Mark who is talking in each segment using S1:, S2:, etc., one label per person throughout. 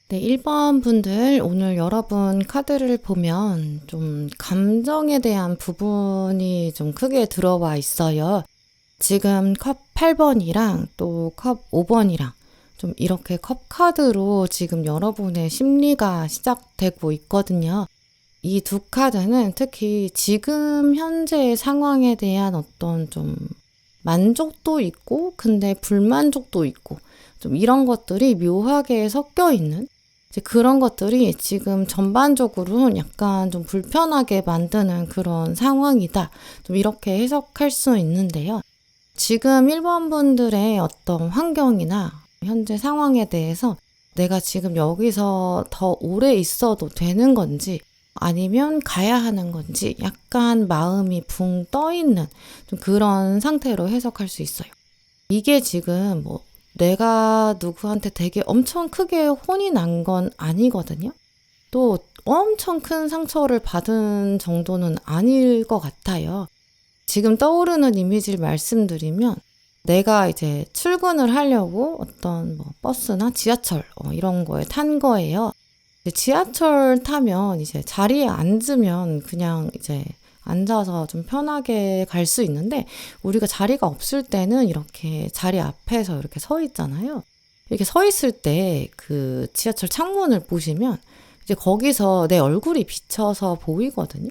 S1: 네, 1번 분들 오늘 여러분 카드를 보면 좀 감정에 대한 부분이 좀 크게 들어와 있어요. 지금 컵 8번이랑 또 컵 5번이랑 좀 이렇게 컵 카드로 지금 여러분의 심리가 시작되고 있거든요. 이 두 카드는 특히 지금 현재의 상황에 대한 어떤 좀 만족도 있고 근데 불만족도 있고 좀 이런 것들이 묘하게 섞여 있는 이제 그런 것들이 지금 전반적으로 약간 좀 불편하게 만드는 그런 상황이다. 좀 이렇게 해석할 수 있는데요. 지금 1번 분들의 어떤 환경이나 현재 상황에 대해서 내가 지금 여기서 더 오래 있어도 되는 건지 아니면 가야 하는 건지 약간 마음이 붕 떠 있는 좀 그런 상태로 해석할 수 있어요. 이게 지금 뭐 내가 누구한테 되게 엄청 크게 혼이 난 건 아니거든요. 또 엄청 큰 상처를 받은 정도는 아닐 것 같아요. 지금 떠오르는 이미지를 말씀드리면 내가 이제 출근을 하려고 어떤 뭐 버스나 지하철 이런 거에 탄 거예요. 지하철 타면 이제 자리에 앉으면 그냥 이제 앉아서 좀 편하게 갈 수 있는데 우리가 자리가 없을 때는 이렇게 자리 앞에서 이렇게 서 있잖아요. 이렇게 서 있을 때 그 지하철 창문을 보시면 이제 거기서 내 얼굴이 비쳐서 보이거든요.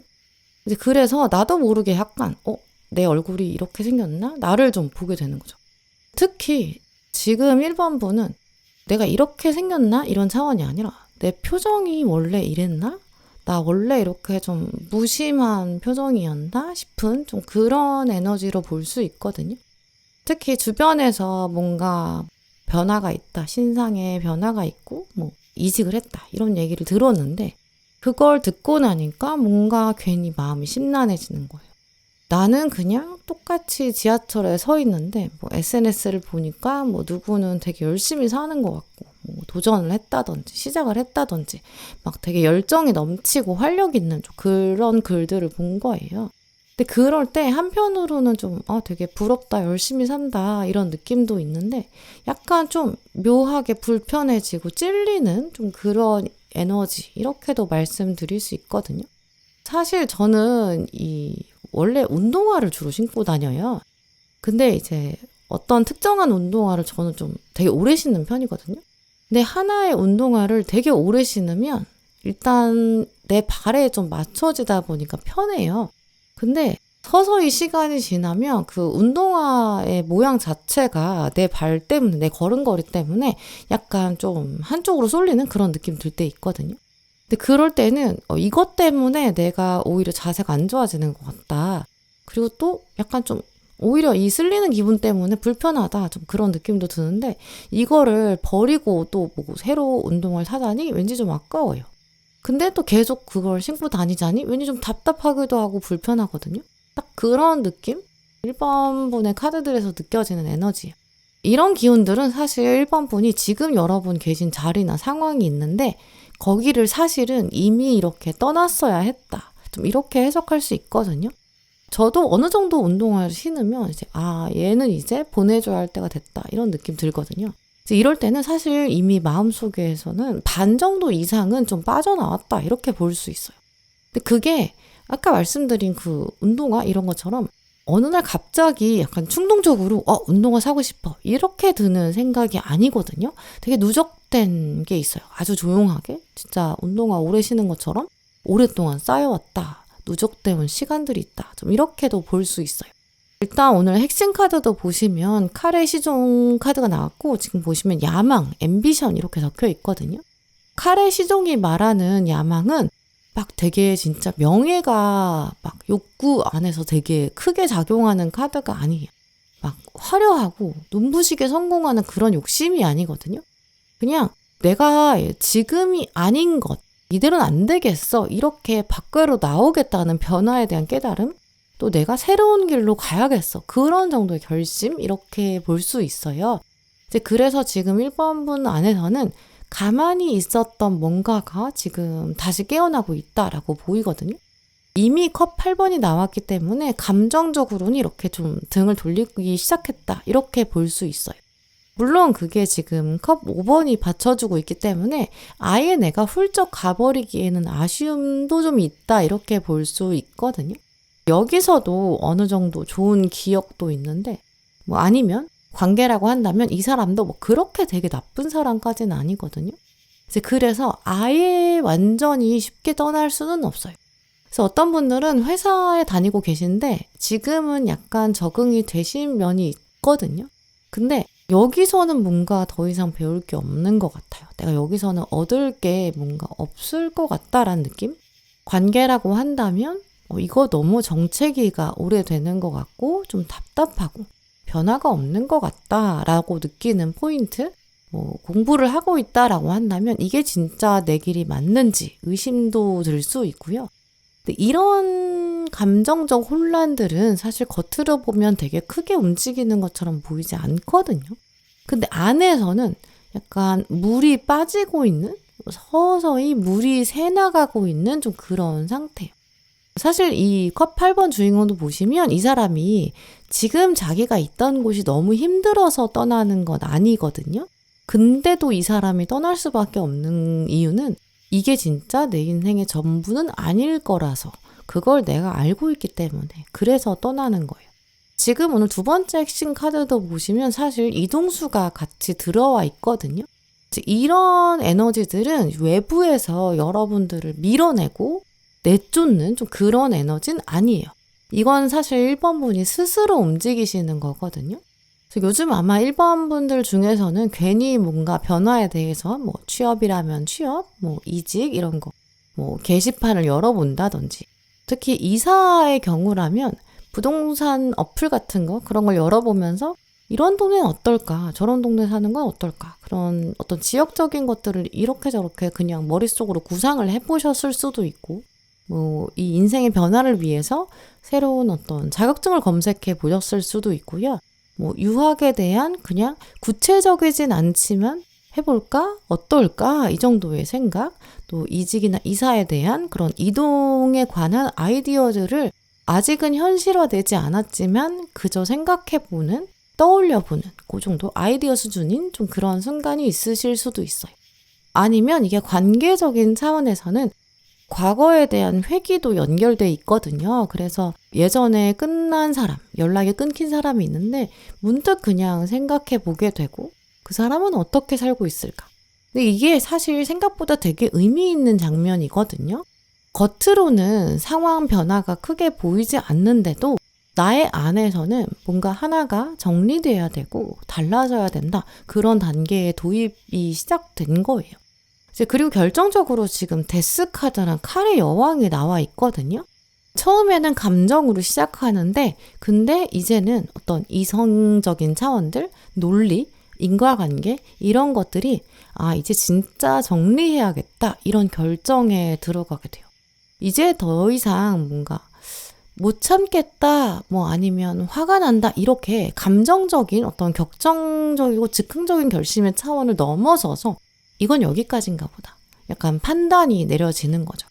S1: 이제 그래서 나도 모르게 약간 내 얼굴이 이렇게 생겼나? 나를 좀 보게 되는 거죠. 특히 지금 1번 분은 내가 이렇게 생겼나? 이런 차원이 아니라 내 표정이 원래 이랬나? 나 원래 이렇게 좀 무심한 표정이었나 싶은 좀 그런 에너지로 볼 수 있거든요. 특히 주변에서 뭔가 변화가 있다, 신상의 변화가 있고 뭐 이직을 했다 이런 얘기를 들었는데 그걸 듣고 나니까 뭔가 괜히 마음이 심란해지는 거예요. 나는 그냥 똑같이 지하철에 서 있는데 뭐 SNS를 보니까 뭐 누구는 되게 열심히 사는 것 같고 뭐 도전을 했다든지 시작을 했다든지 막 되게 열정이 넘치고 활력 있는 좀 그런 글들을 본 거예요. 근데 그럴 때 한편으로는 좀 되게 부럽다 열심히 산다 이런 느낌도 있는데 약간 좀 묘하게 불편해지고 찔리는 좀 그런 에너지 이렇게도 말씀드릴 수 있거든요. 사실 저는 원래 운동화를 주로 신고 다녀요. 근데 이제 어떤 특정한 운동화를 저는 좀 되게 오래 신는 편이거든요. 근데 하나의 운동화를 되게 오래 신으면 일단 내 발에 좀 맞춰지다 보니까 편해요. 근데 서서히 시간이 지나면 그 운동화의 모양 자체가 내 발 때문에, 내 걸음걸이 때문에 약간 좀 한쪽으로 쏠리는 그런 느낌 들 때 있거든요. 근데 그럴 때는 이것 때문에 내가 오히려 자세가 안 좋아지는 것 같다. 그리고 또 약간 좀 오히려 이 쓸리는 기분 때문에 불편하다. 좀 그런 느낌도 드는데 이거를 버리고 또 뭐 새로 운동화를 사자니 왠지 좀 아까워요. 근데 또 계속 그걸 신고 다니자니 왠지 좀 답답하기도 하고 불편하거든요. 딱 그런 느낌? 1번 분의 카드들에서 느껴지는 에너지. 이런 기운들은 사실 1번 분이 지금 여러분 계신 자리나 상황이 있는데 거기를 사실은 이미 이렇게 떠났어야 했다. 좀 이렇게 해석할 수 있거든요. 저도 어느 정도 운동화를 신으면 이제 얘는 이제 보내줘야 할 때가 됐다. 이런 느낌 들거든요. 이제 이럴 때는 사실 이미 마음속에서는 반 정도 이상은 좀 빠져나왔다. 이렇게 볼 수 있어요. 근데 그게 아까 말씀드린 그 운동화 이런 것처럼 어느 날 갑자기 약간 충동적으로 운동화 사고 싶어 이렇게 드는 생각이 아니거든요. 되게 누적된 게 있어요. 아주 조용하게 진짜 운동화 오래 신은 것처럼 오랫동안 쌓여왔다. 누적된 시간들이 있다. 좀 이렇게도 볼 수 있어요. 일단 오늘 핵심 카드도 보시면 칼의 시종 카드가 나왔고 지금 보시면 야망, 앰비션 이렇게 적혀 있거든요. 칼의 시종이 말하는 야망은 막 되게 진짜 명예가 막 욕구 안에서 되게 크게 작용하는 카드가 아니에요. 막 화려하고 눈부시게 성공하는 그런 욕심이 아니거든요. 그냥 내가 지금이 아닌 것, 이대로는 안 되겠어. 이렇게 밖으로 나오겠다는 변화에 대한 깨달음, 또 내가 새로운 길로 가야겠어. 그런 정도의 결심, 이렇게 볼 수 있어요. 이제 그래서 지금 1번 분 안에서는 가만히 있었던 뭔가가 지금 다시 깨어나고 있다라고 보이거든요. 이미 컵 8번이 나왔기 때문에 감정적으로는 이렇게 좀 등을 돌리기 시작했다. 이렇게 볼 수 있어요. 물론 그게 지금 컵 5번이 받쳐주고 있기 때문에 아예 내가 훌쩍 가버리기에는 아쉬움도 좀 있다 이렇게 볼 수 있거든요. 여기서도 어느 정도 좋은 기억도 있는데 뭐 아니면 관계라고 한다면 이 사람도 뭐 그렇게 되게 나쁜 사람까지는 아니거든요. 그래서 아예 완전히 쉽게 떠날 수는 없어요. 그래서 어떤 분들은 회사에 다니고 계신데 지금은 약간 적응이 되신 면이 있거든요. 근데 여기서는 뭔가 더 이상 배울 게 없는 것 같아요. 내가 여기서는 얻을 게 뭔가 없을 것 같다라는 느낌? 관계라고 한다면 이거 너무 정체기가 오래되는 것 같고 좀 답답하고 변화가 없는 것 같다라고 느끼는 포인트? 공부를 하고 있다라고 한다면 이게 진짜 내 길이 맞는지 의심도 들 수 있고요. 근데 이런 감정적 혼란들은 사실 겉으로 보면 되게 크게 움직이는 것처럼 보이지 않거든요. 근데 안에서는 약간 물이 빠지고 있는, 서서히 물이 새나가고 있는 좀 그런 상태예요. 사실 이 컵 8번 주인공도 보시면 이 사람이 지금 자기가 있던 곳이 너무 힘들어서 떠나는 건 아니거든요. 근데도 이 사람이 떠날 수밖에 없는 이유는 이게 진짜 내 인생의 전부는 아닐 거라서 그걸 내가 알고 있기 때문에 그래서 떠나는 거예요. 지금 오늘 두 번째 핵심 카드도 보시면 사실 이동수가 같이 들어와 있거든요. 이런 에너지들은 외부에서 여러분들을 밀어내고 내쫓는 좀 그런 에너지는 아니에요. 이건 사실 1번 분이 스스로 움직이시는 거거든요. 그래서 요즘 아마 1번 분들 중에서는 괜히 뭔가 변화에 대해서 뭐 취업이라면 취업, 뭐 이직 이런 거, 뭐 게시판을 열어본다든지 특히 이사의 경우라면 부동산 어플 같은 거 그런 걸 열어보면서 이런 동네는 어떨까? 저런 동네 사는 건 어떨까? 그런 어떤 지역적인 것들을 이렇게 저렇게 그냥 머릿속으로 구상을 해보셨을 수도 있고 이 인생의 변화를 위해서 새로운 어떤 자격증을 검색해 보셨을 수도 있고요. 유학에 대한 그냥 구체적이진 않지만 해볼까? 어떨까? 이 정도의 생각, 또 이직이나 이사에 대한 그런 이동에 관한 아이디어들을 아직은 현실화되지 않았지만 그저 생각해보는, 떠올려보는 그 정도 아이디어 수준인 좀 그런 순간이 있으실 수도 있어요. 아니면 이게 관계적인 차원에서는 과거에 대한 회귀도 연결돼 있거든요. 그래서 예전에 끝난 사람, 연락이 끊긴 사람이 있는데 문득 그냥 생각해 보게 되고 그 사람은 어떻게 살고 있을까? 근데 이게 사실 생각보다 되게 의미 있는 장면이거든요. 겉으로는 상황 변화가 크게 보이지 않는데도 나의 안에서는 뭔가 하나가 정리돼야 되고 달라져야 된다. 그런 단계의 도입이 시작된 거예요. 그리고 결정적으로 지금 데스 카드랑 칼의 여왕이 나와 있거든요. 처음에는 감정으로 시작하는데 근데 이제는 어떤 이성적인 차원들, 논리, 인과관계 이런 것들이 이제 진짜 정리해야겠다 이런 결정에 들어가게 돼요. 이제 더 이상 뭔가 못 참겠다 아니면 화가 난다 이렇게 감정적인 어떤 격정적이고 즉흥적인 결심의 차원을 넘어서서 이건 여기까지인가 보다. 약간 판단이 내려지는 거죠.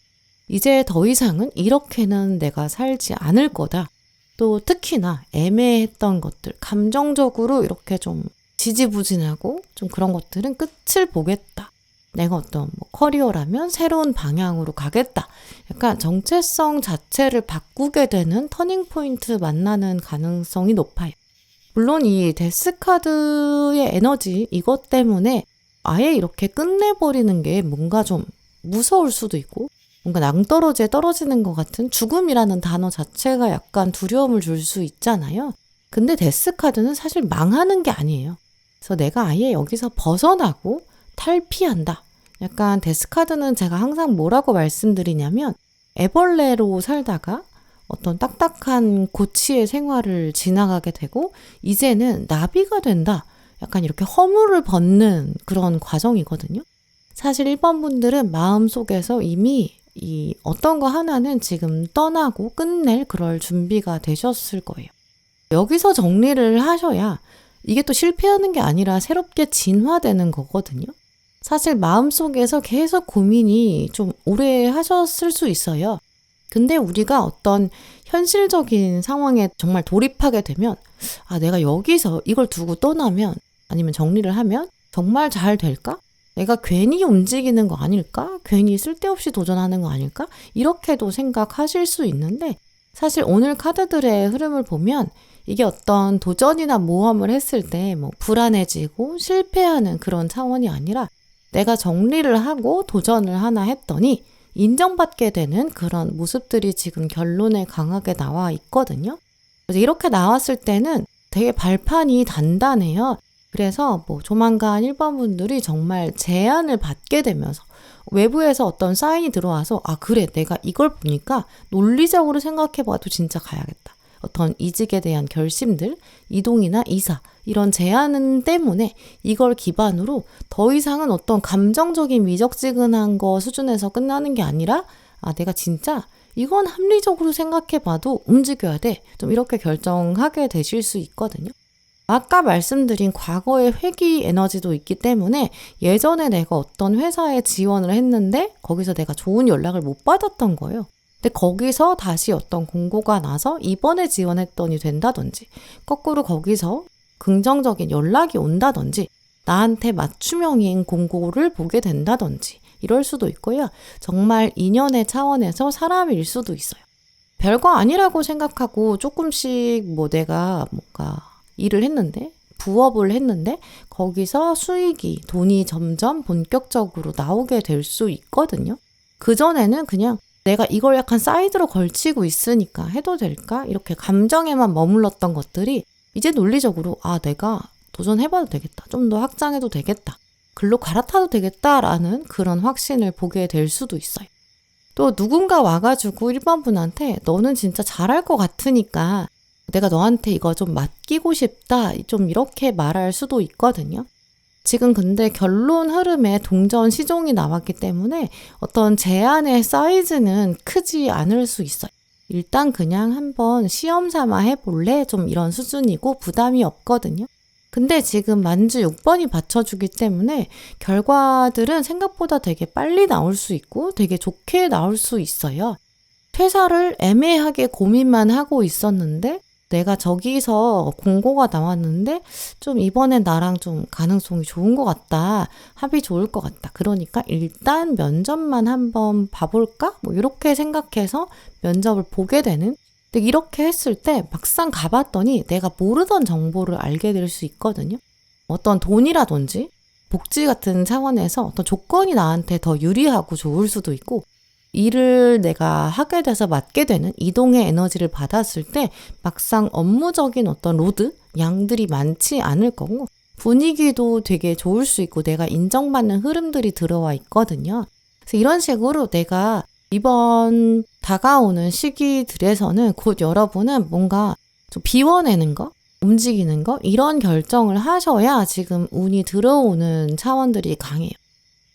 S1: 이제 더 이상은 이렇게는 내가 살지 않을 거다. 또 특히나 애매했던 것들, 감정적으로 이렇게 좀 지지부진하고 좀 그런 것들은 끝을 보겠다. 내가 어떤 커리어라면 새로운 방향으로 가겠다. 약간 정체성 자체를 바꾸게 되는 터닝포인트 만나는 가능성이 높아요. 물론 이 데스카드의 에너지 이것 때문에 아예 이렇게 끝내버리는 게 뭔가 좀 무서울 수도 있고 뭔가 낭떠러지에 떨어지는 것 같은 죽음이라는 단어 자체가 약간 두려움을 줄 수 있잖아요. 근데 데스카드는 사실 망하는 게 아니에요. 그래서 내가 아예 여기서 벗어나고 탈피한다. 약간 데스카드는 제가 항상 뭐라고 말씀드리냐면 애벌레로 살다가 어떤 딱딱한 고치의 생활을 지나가게 되고 이제는 나비가 된다. 약간 이렇게 허물을 벗는 그런 과정이거든요. 사실 1번 분들은 마음속에서 이미 이 어떤 거 하나는 지금 떠나고 끝낼 그럴 준비가 되셨을 거예요. 여기서 정리를 하셔야 이게 또 실패하는 게 아니라 새롭게 진화되는 거거든요. 사실 마음속에서 계속 고민이 좀 오래 하셨을 수 있어요. 근데 우리가 어떤 현실적인 상황에 정말 돌입하게 되면 내가 여기서 이걸 두고 떠나면 아니면 정리를 하면 정말 잘 될까? 내가 괜히 움직이는 거 아닐까? 괜히 쓸데없이 도전하는 거 아닐까? 이렇게도 생각하실 수 있는데 사실 오늘 카드들의 흐름을 보면 이게 어떤 도전이나 모험을 했을 때 뭐 불안해지고 실패하는 그런 차원이 아니라 내가 정리를 하고 도전을 하나 했더니 인정받게 되는 그런 모습들이 지금 결론에 강하게 나와 있거든요. 그래서 이렇게 나왔을 때는 되게 발판이 단단해요. 그래서 뭐 조만간 1번 분들이 정말 제안을 받게 되면서 외부에서 어떤 사인이 들어와서 아 그래 내가 이걸 보니까 논리적으로 생각해봐도 진짜 가야겠다. 어떤 이직에 대한 결심들, 이동이나 이사 이런 제안 때문에 이걸 기반으로 더 이상은 어떤 감정적인 미적지근한 거 수준에서 끝나는 게 아니라 아 내가 진짜 이건 합리적으로 생각해봐도 움직여야 돼. 좀 이렇게 결정하게 되실 수 있거든요. 아까 말씀드린 과거의 회귀 에너지도 있기 때문에 예전에 내가 어떤 회사에 지원을 했는데 거기서 내가 좋은 연락을 못 받았던 거예요. 근데 거기서 다시 어떤 공고가 나서 이번에 지원했더니 된다든지 거꾸로 거기서 긍정적인 연락이 온다든지 나한테 맞춤형인 공고를 보게 된다든지 이럴 수도 있고요. 정말 인연의 차원에서 사람일 수도 있어요. 별거 아니라고 생각하고 조금씩 뭐 내가 뭔가 일을 했는데 부업을 했는데 거기서 수익이 돈이 점점 본격적으로 나오게 될 수 있거든요. 그전에는 그냥 내가 이걸 약간 사이드로 걸치고 있으니까 해도 될까? 이렇게 감정에만 머물렀던 것들이 이제 논리적으로 아 내가 도전해봐도 되겠다. 좀 더 확장해도 되겠다. 글로 갈아타도 되겠다라는 그런 확신을 보게 될 수도 있어요. 또 누군가 와가지고 1번 분한테 너는 진짜 잘할 것 같으니까 내가 너한테 이거 좀 맡기고 싶다. 좀 이렇게 말할 수도 있거든요. 지금 근데 결론 흐름에 동전 시종이 나왔기 때문에 어떤 제안의 사이즈는 크지 않을 수 있어요. 일단 그냥 한번 시험 삼아 해볼래? 좀 이런 수준이고 부담이 없거든요. 근데 지금 만주 6번이 받쳐주기 때문에 결과들은 생각보다 되게 빨리 나올 수 있고 되게 좋게 나올 수 있어요. 퇴사를 애매하게 고민만 하고 있었는데 내가 저기서 공고가 나왔는데 좀 이번엔 나랑 좀 가능성이 좋은 것 같다. 합이 좋을 것 같다. 그러니까 일단 면접만 한번 봐볼까? 뭐 이렇게 생각해서 면접을 보게 되는. 근데 이렇게 했을 때 막상 가봤더니 내가 모르던 정보를 알게 될 수 있거든요. 어떤 돈이라든지 복지 같은 차원에서 어떤 조건이 나한테 더 유리하고 좋을 수도 있고 일을 내가 하게 돼서 맡게 되는 이동의 에너지를 받았을 때 막상 업무적인 어떤 로드, 양들이 많지 않을 거고 분위기도 되게 좋을 수 있고 내가 인정받는 흐름들이 들어와 있거든요. 그래서 이런 식으로 내가 이번 다가오는 시기들에서는 곧 여러분은 뭔가 좀 비워내는 거, 움직이는 거 이런 결정을 하셔야 지금 운이 들어오는 차원들이 강해요.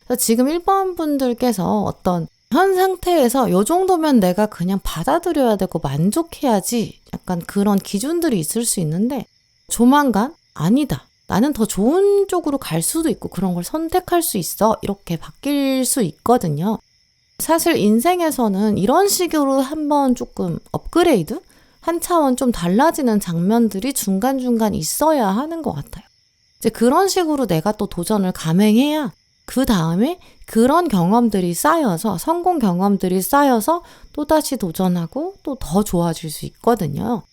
S1: 그래서 지금 1번 분들께서 어떤 현 상태에서 이 정도면 내가 그냥 받아들여야 되고 만족해야지 약간 그런 기준들이 있을 수 있는데 조만간 아니다. 나는 더 좋은 쪽으로 갈 수도 있고 그런 걸 선택할 수 있어. 이렇게 바뀔 수 있거든요. 사실 인생에서는 이런 식으로 한번 조금 업그레이드? 한 차원 좀 달라지는 장면들이 중간중간 있어야 하는 것 같아요. 이제 그런 식으로 내가 또 도전을 감행해야 그 다음에 그런 경험들이 쌓여서 성공 경험들이 쌓여서 또다시 도전하고 또 더 좋아질 수 있거든요.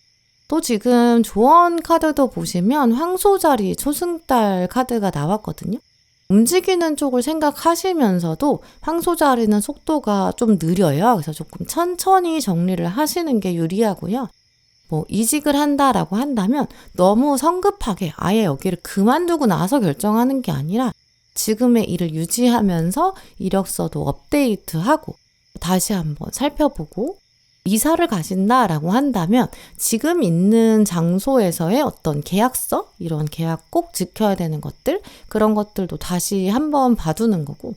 S1: 또 지금 조언 카드도 보시면 황소자리 초승달 카드가 나왔거든요. 움직이는 쪽을 생각하시면서도 황소자리는 속도가 좀 느려요. 그래서 조금 천천히 정리를 하시는 게 유리하고요. 뭐 이직을 한다라고 한다면 너무 성급하게 아예 여기를 그만두고 나서 결정하는 게 아니라 지금의 일을 유지하면서 이력서도 업데이트하고 다시 한번 살펴보고 이사를 가신다라고 한다면 지금 있는 장소에서의 어떤 계약서, 이런 계약 꼭 지켜야 되는 것들, 그런 것들도 다시 한번 봐두는 거고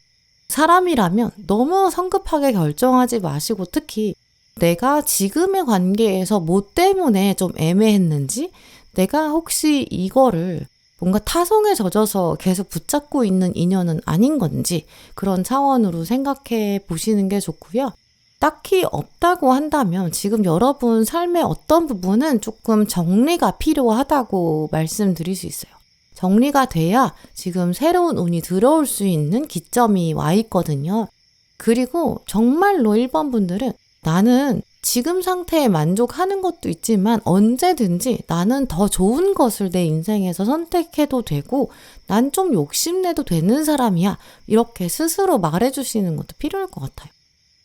S1: 사람이라면 너무 성급하게 결정하지 마시고 특히 내가 지금의 관계에서 뭐 때문에 좀 애매했는지 내가 혹시 이거를 뭔가 타성에 젖어서 계속 붙잡고 있는 인연은 아닌 건지 그런 차원으로 생각해 보시는 게 좋고요. 딱히 없다고 한다면 지금 여러분 삶의 어떤 부분은 조금 정리가 필요하다고 말씀드릴 수 있어요. 정리가 돼야 지금 새로운 운이 들어올 수 있는 기점이 와 있거든요. 그리고 정말로 1번 분들은 나는 지금 상태에 만족하는 것도 있지만 언제든지 나는 더 좋은 것을 내 인생에서 선택해도 되고 난 좀 욕심내도 되는 사람이야. 이렇게 스스로 말해주시는 것도 필요할 것 같아요.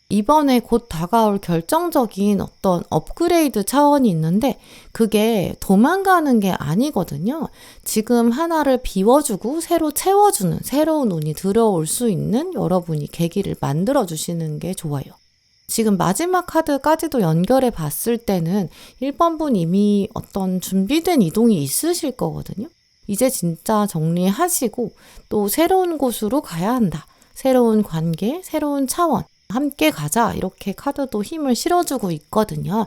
S1: 이번에 곧 다가올 결정적인 어떤 업그레이드 차원이 있는데 그게 도망가는 게 아니거든요. 지금 하나를 비워주고 새로 채워주는 새로운 운이 들어올 수 있는 여러분이 계기를 만들어주시는 게 좋아요. 지금 마지막 카드까지도 연결해 봤을 때는 1번 분 이미 어떤 준비된 이동이 있으실 거거든요. 이제 진짜 정리하시고 또 새로운 곳으로 가야 한다. 새로운 관계, 새로운 차원, 함께 가자. 이렇게 카드도 힘을 실어주고 있거든요.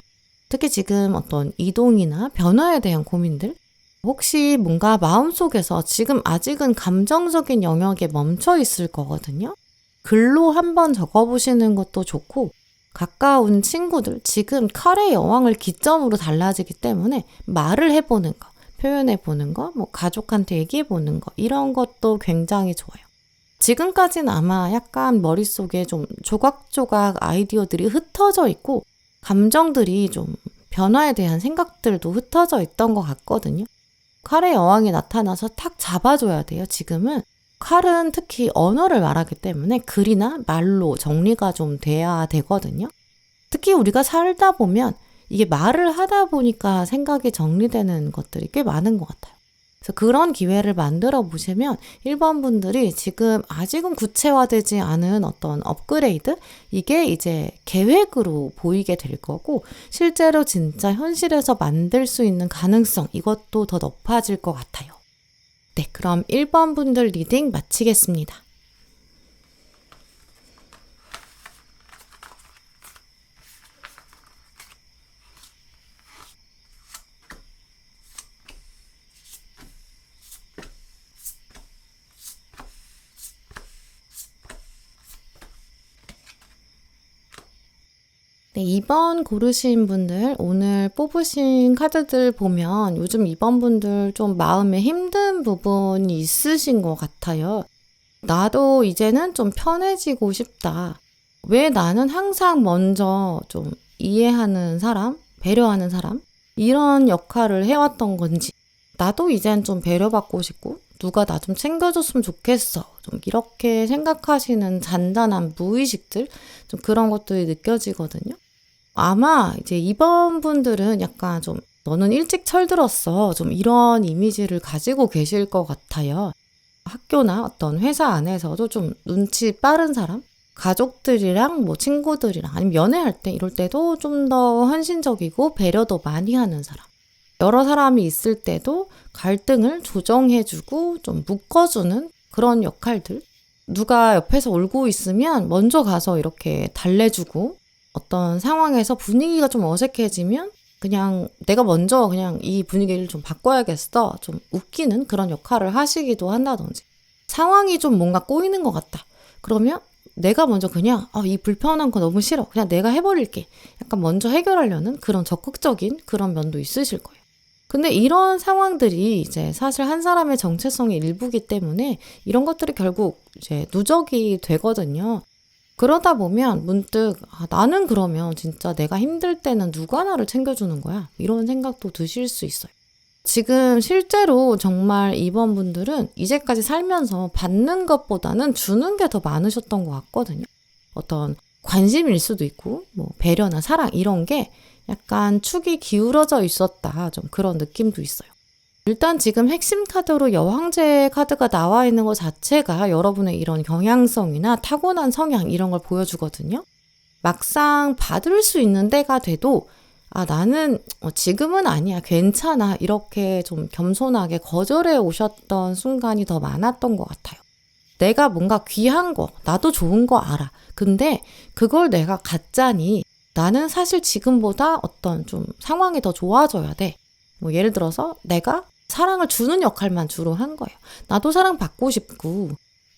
S1: 특히 지금 어떤 이동이나 변화에 대한 고민들, 혹시 뭔가 마음속에서 지금 아직은 감정적인 영역에 멈춰 있을 거거든요. 글로 한번 적어보시는 것도 좋고 가까운 친구들, 지금 칼의 여왕을 기점으로 달라지기 때문에 말을 해보는 거, 표현해보는 거, 뭐 가족한테 얘기해보는 거 이런 것도 굉장히 좋아요. 지금까지는 아마 약간 머릿속에 좀 조각조각 아이디어들이 흩어져 있고 감정들이 좀 변화에 대한 생각들도 흩어져 있던 것 같거든요. 칼의 여왕이 나타나서 탁 잡아줘야 돼요. 지금은 칼은 특히 언어를 말하기 때문에 글이나 말로 정리가 좀 돼야 되거든요. 특히 우리가 살다 보면 이게 말을 하다 보니까 생각이 정리되는 것들이 꽤 많은 것 같아요. 그래서 그런 기회를 만들어 보시면 1번 분들이 지금 아직은 구체화되지 않은 어떤 업그레이드? 이게 이제 계획으로 보이게 될 거고 실제로 진짜 현실에서 만들 수 있는 가능성 이것도 더 높아질 것 같아요. 네, 그럼 1번 분들 리딩 마치겠습니다. 네, 2번 고르신 분들 오늘 뽑으신 카드들 보면 요즘 2번 분들 좀 마음에 힘든 부분이 있으신 것 같아요. 나도 이제는 좀 편해지고 싶다. 왜 나는 항상 먼저 좀 이해하는 사람, 배려하는 사람 이런 역할을 해왔던 건지 나도 이젠 좀 배려받고 싶고 누가 나 좀 챙겨줬으면 좋겠어. 좀 이렇게 생각하시는 잔잔한 무의식들 좀 그런 것들이 느껴지거든요. 아마 이제 이번 분들은 약간 좀 너는 일찍 철들었어. 좀 이런 이미지를 가지고 계실 것 같아요. 학교나 어떤 회사 안에서도 좀 눈치 빠른 사람? 가족들이랑 뭐 친구들이랑 아니면 연애할 때 이럴 때도 좀 더 헌신적이고 배려도 많이 하는 사람. 여러 사람이 있을 때도 갈등을 조정해주고 좀 묶어주는 그런 역할들. 누가 옆에서 울고 있으면 먼저 가서 이렇게 달래주고 어떤 상황에서 분위기가 좀 어색해지면 그냥 내가 먼저 그냥 이 분위기를 좀 바꿔야겠어. 좀 웃기는 그런 역할을 하시기도 한다든지. 상황이 좀 뭔가 꼬이는 것 같다. 그러면 내가 먼저 그냥 이 불편한 거 너무 싫어. 그냥 내가 해버릴게. 약간 먼저 해결하려는 그런 적극적인 그런 면도 있으실 거예요. 근데 이런 상황들이 이제 사실 한 사람의 정체성의 일부기 때문에 이런 것들이 결국 이제 누적이 되거든요. 그러다 보면 문득 나는 그러면 진짜 내가 힘들 때는 누가 나를 챙겨주는 거야? 이런 생각도 드실 수 있어요. 지금 실제로 정말 이번 분들은 이제까지 살면서 받는 것보다는 주는 게 더 많으셨던 것 같거든요. 어떤 관심일 수도 있고 뭐 배려나 사랑 이런 게 약간 축이 기울어져 있었다. 좀 그런 느낌도 있어요. 일단 지금 핵심 카드로 여왕제 카드가 나와 있는 것 자체가 여러분의 이런 경향성이나 타고난 성향 이런 걸 보여주거든요. 막상 받을 수 있는 때가 돼도 나는 지금은 아니야 괜찮아 이렇게 좀 겸손하게 거절해 오셨던 순간이 더 많았던 것 같아요. 내가 뭔가 귀한 거 나도 좋은 거 알아. 근데 그걸 내가 갖자니 나는 사실 지금보다 어떤 좀 상황이 더 좋아져야 돼. 뭐 예를 들어서 내가 사랑을 주는 역할만 주로 한 거예요. 나도 사랑받고 싶고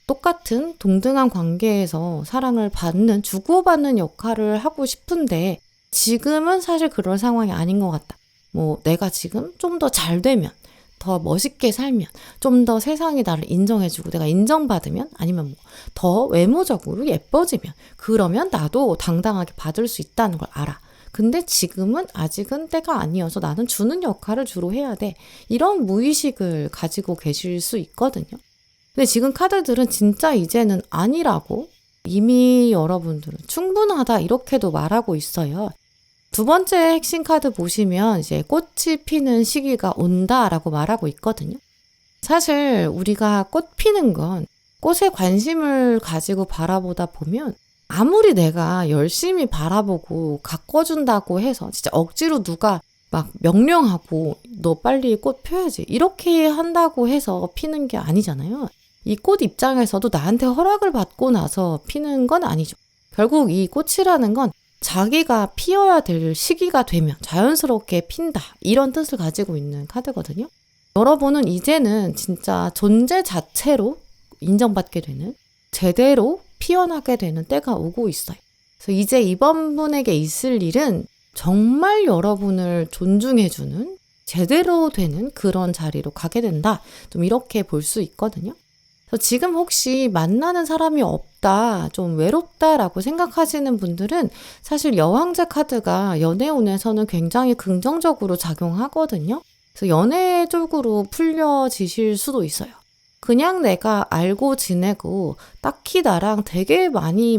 S1: 똑같은 동등한 관계에서 사랑을 받는 주고받는 역할을 하고 싶은데 지금은 사실 그럴 상황이 아닌 것 같다. 뭐 내가 지금 좀 더 잘 되면 더 멋있게 살면, 좀 더 세상이 나를 인정해주고 내가 인정받으면, 아니면 뭐 더 외모적으로 예뻐지면, 그러면 나도 당당하게 받을 수 있다는 걸 알아. 근데 지금은 아직은 때가 아니어서 나는 주는 역할을 주로 해야 돼. 이런 무의식을 가지고 계실 수 있거든요. 근데 지금 카드들은 진짜 이제는 아니라고, 이미 여러분들은 충분하다 이렇게도 말하고 있어요. 두 번째 핵심 카드 보시면 이제 꽃이 피는 시기가 온다라고 말하고 있거든요. 사실 우리가 꽃 피는 건 꽃에 관심을 가지고 바라보다 보면, 아무리 내가 열심히 바라보고 가꿔준다고 해서 진짜 억지로 누가 막 명령하고 너 빨리 꽃 펴야지 이렇게 한다고 해서 피는 게 아니잖아요. 이 꽃 입장에서도 나한테 허락을 받고 나서 피는 건 아니죠. 결국 이 꽃이라는 건 자기가 피어야 될 시기가 되면 자연스럽게 핀다, 이런 뜻을 가지고 있는 카드거든요. 여러분은 이제는 진짜 존재 자체로 인정받게 되는, 제대로 피어나게 되는 때가 오고 있어요. 그래서 이제 이번 분에게 있을 일은 정말 여러분을 존중해주는, 제대로 되는 그런 자리로 가게 된다, 좀 이렇게 볼 수 있거든요. 그래서 지금 혹시 만나는 사람이 없다, 좀 외롭다라고 생각하시는 분들은 사실 여왕제 카드가 연애운에서는 굉장히 긍정적으로 작용하거든요. 그래서 연애 쪽으로 풀려지실 수도 있어요. 그냥 내가 알고 지내고 딱히 나랑 되게 많이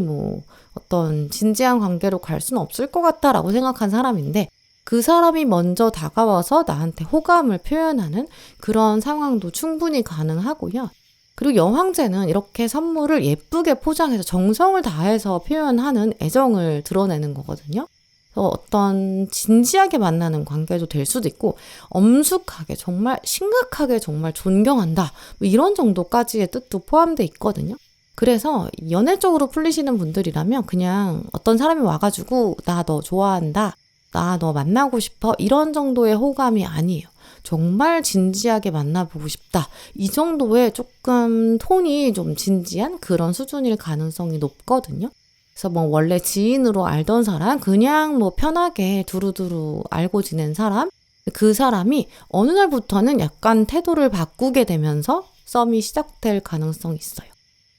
S1: 어떤 진지한 관계로 갈 수는 없을 것 같다라고 생각한 사람인데, 그 사람이 먼저 다가와서 나한테 호감을 표현하는 그런 상황도 충분히 가능하고요. 그리고 여왕제는 이렇게 선물을 예쁘게 포장해서 정성을 다해서 표현하는 애정을 드러내는 거거든요. 그래서 어떤 진지하게 만나는 관계도 될 수도 있고, 엄숙하게 정말 심각하게 정말 존경한다, 이런 정도까지의 뜻도 포함되어 있거든요. 그래서 연애 쪽으로 풀리시는 분들이라면 그냥 어떤 사람이 와가지고 나 너 좋아한다, 나 너 만나고 싶어, 이런 정도의 호감이 아니에요. 정말 진지하게 만나보고 싶다, 이 정도의 조금 톤이 좀 진지한 그런 수준일 가능성이 높거든요. 그래서 원래 지인으로 알던 사람, 그냥 편하게 두루두루 알고 지낸 사람, 그 사람이 어느 날부터는 약간 태도를 바꾸게 되면서 썸이 시작될 가능성이 있어요.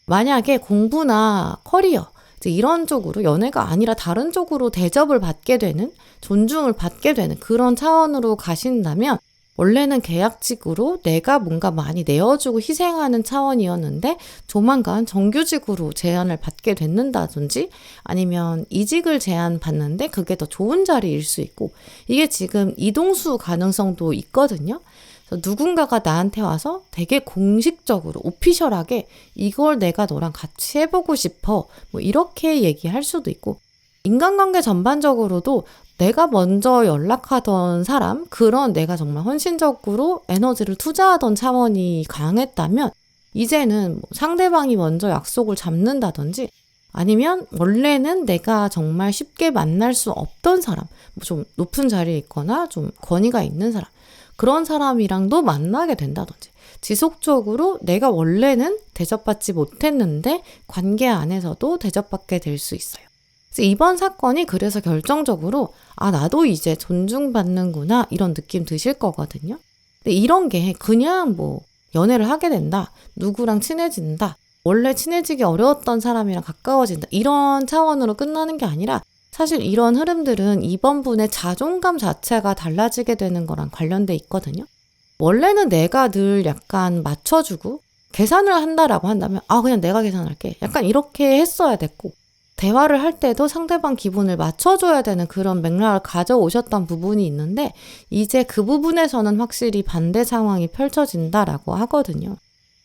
S1: 만약에 공부나 커리어, 이런 쪽으로, 연애가 아니라 다른 쪽으로 대접을 받게 되는, 존중을 받게 되는 그런 차원으로 가신다면, 원래는 계약직으로 내가 뭔가 많이 내어주고 희생하는 차원이었는데 조만간 정규직으로 제안을 받게 됐는다든지, 아니면 이직을 제안받는데 그게 더 좋은 자리일 수 있고, 이게 지금 이동수 가능성도 있거든요. 그래서 누군가가 나한테 와서 되게 공식적으로 오피셜하게 이걸 내가 너랑 같이 해보고 싶어, 이렇게 얘기할 수도 있고, 인간관계 전반적으로도 내가 먼저 연락하던 사람, 그런 내가 정말 헌신적으로 에너지를 투자하던 차원이 강했다면, 이제는 상대방이 먼저 약속을 잡는다든지, 아니면 원래는 내가 정말 쉽게 만날 수 없던 사람, 좀 높은 자리에 있거나 좀 권위가 있는 사람, 그런 사람이랑도 만나게 된다든지, 지속적으로 내가 원래는 대접받지 못했는데 관계 안에서도 대접받게 될 수 있어요. 이번 사건이 그래서 결정적으로 나도 이제 존중받는구나, 이런 느낌 드실 거거든요. 근데 이런 게 그냥 연애를 하게 된다, 누구랑 친해진다, 원래 친해지기 어려웠던 사람이랑 가까워진다, 이런 차원으로 끝나는 게 아니라, 사실 이런 흐름들은 이번 분의 자존감 자체가 달라지게 되는 거랑 관련돼 있거든요. 원래는 내가 늘 약간 맞춰주고 계산을 한다라고 한다면 그냥 내가 계산할게, 약간 이렇게 했어야 됐고, 대화를 할 때도 상대방 기분을 맞춰줘야 되는 그런 맥락을 가져오셨던 부분이 있는데, 이제 그 부분에서는 확실히 반대 상황이 펼쳐진다라고 하거든요.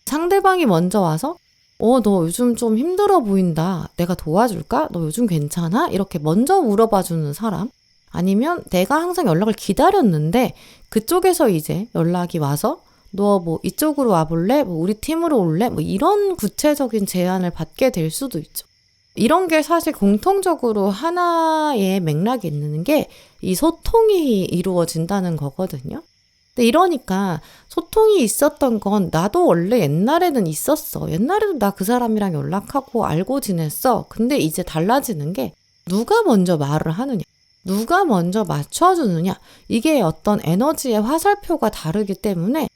S1: 상대방이 먼저 와서 너 요즘 좀 힘들어 보인다, 내가 도와줄까? 너 요즘 괜찮아? 이렇게 먼저 물어봐주는 사람, 아니면 내가 항상 연락을 기다렸는데 그쪽에서 이제 연락이 와서 너 이쪽으로 와볼래? 우리 팀으로 올래? 이런 구체적인 제안을 받게 될 수도 있죠. 이런 게 사실 공통적으로 하나의 맥락이 있는 게 이 소통이 이루어진다는 거거든요. 근데 이러니까 소통이 있었던 건 나도 원래 옛날에는 있었어. 옛날에도 나 그 사람이랑 연락하고 알고 지냈어. 근데 이제 달라지는 게 누가 먼저 말을 하느냐, 누가 먼저 맞춰주느냐, 이게 어떤 에너지의 화살표가 다르기 때문에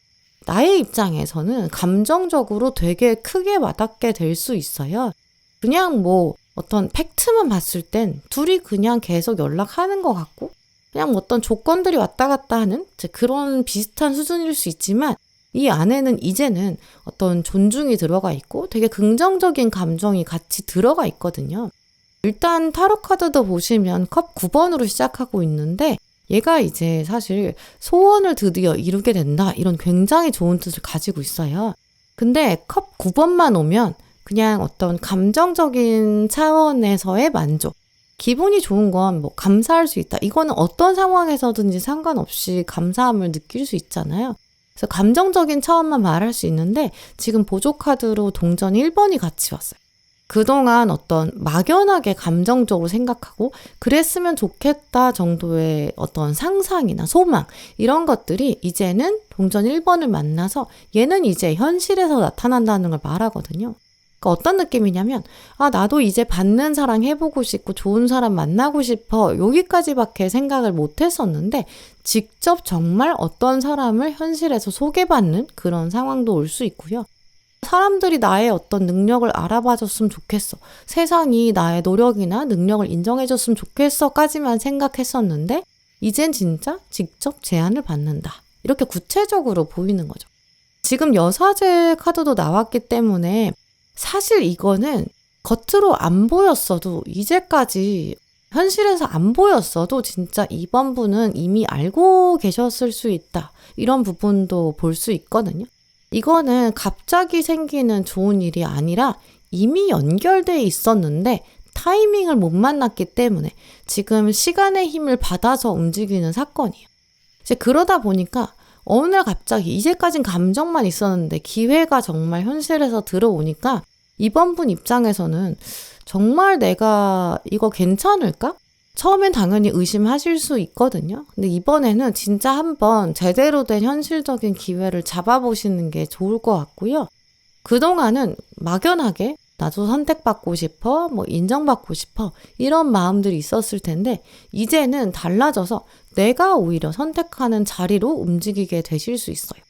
S1: 나의 입장에서는 감정적으로 되게 크게 와닿게 될 수 있어요. 그냥 뭐 어떤 팩트만 봤을 땐 둘이 그냥 계속 연락하는 것 같고 그냥 뭐 어떤 조건들이 왔다 갔다 하는 그런 비슷한 수준일 수 있지만 이 안에는 이제는 어떤 존중이 들어가 있고 되게 긍정적인 감정이 같이 들어가 있거든요. 일단 타로 카드도 보시면 컵 9번으로 시작하고 있는데 얘가 이제 사실 소원을 드디어 이루게 된다 이런 굉장히 좋은 뜻을 가지고 있어요. 근데 컵 9번만 오면 그냥 어떤 감정적인 차원에서의 만족, 기분이 좋은 건 뭐 감사할 수 있다. 이거는 어떤 상황에서든지 상관없이 감사함을 느낄 수 있잖아요. 그래서 감정적인 차원만 말할 수 있는데 지금 보조 카드로 동전 1번이 같이 왔어요. 그동안 어떤 막연하게 감정적으로 생각하고 그랬으면 좋겠다 정도의 어떤 상상이나 소망 이런 것들이 이제는 동전 1번을 만나서 얘는 이제 현실에서 나타난다는 걸 말하거든요. 그러니까 어떤 느낌이냐면 나도 이제 받는 사랑 해보고 싶고 좋은 사람 만나고 싶어 여기까지밖에 생각을 못 했었는데 직접 정말 어떤 사람을 현실에서 소개받는 그런 상황도 올 수 있고요. 사람들이 나의 어떤 능력을 알아봐줬으면 좋겠어. 세상이 나의 노력이나 능력을 인정해줬으면 좋겠어까지만 생각했었는데 이젠 진짜 직접 제안을 받는다. 이렇게 구체적으로 보이는 거죠. 지금 여사제 카드도 나왔기 때문에 사실 이거는 겉으로 안 보였어도 이제까지 현실에서 안 보였어도 진짜 이번 분은 이미 알고 계셨을 수 있다. 이런 부분도 볼 수 있거든요. 이거는 갑자기 생기는 좋은 일이 아니라 이미 연결돼 있었는데 타이밍을 못 만났기 때문에 지금 시간의 힘을 받아서 움직이는 사건이에요. 이제 그러다 보니까 어느 날 갑자기 이제까진 감정만 있었는데 기회가 정말 현실에서 들어오니까 이번 분 입장에서는 정말 내가 이거 괜찮을까? 처음엔 당연히 의심하실 수 있거든요. 근데 이번에는 진짜 한번 제대로 된 현실적인 기회를 잡아보시는 게 좋을 것 같고요. 그동안은 막연하게 나도 선택받고 싶어, 뭐 인정받고 싶어 이런 마음들이 있었을 텐데 이제는 달라져서 내가 오히려 선택하는 자리로 움직이게 되실 수 있어요.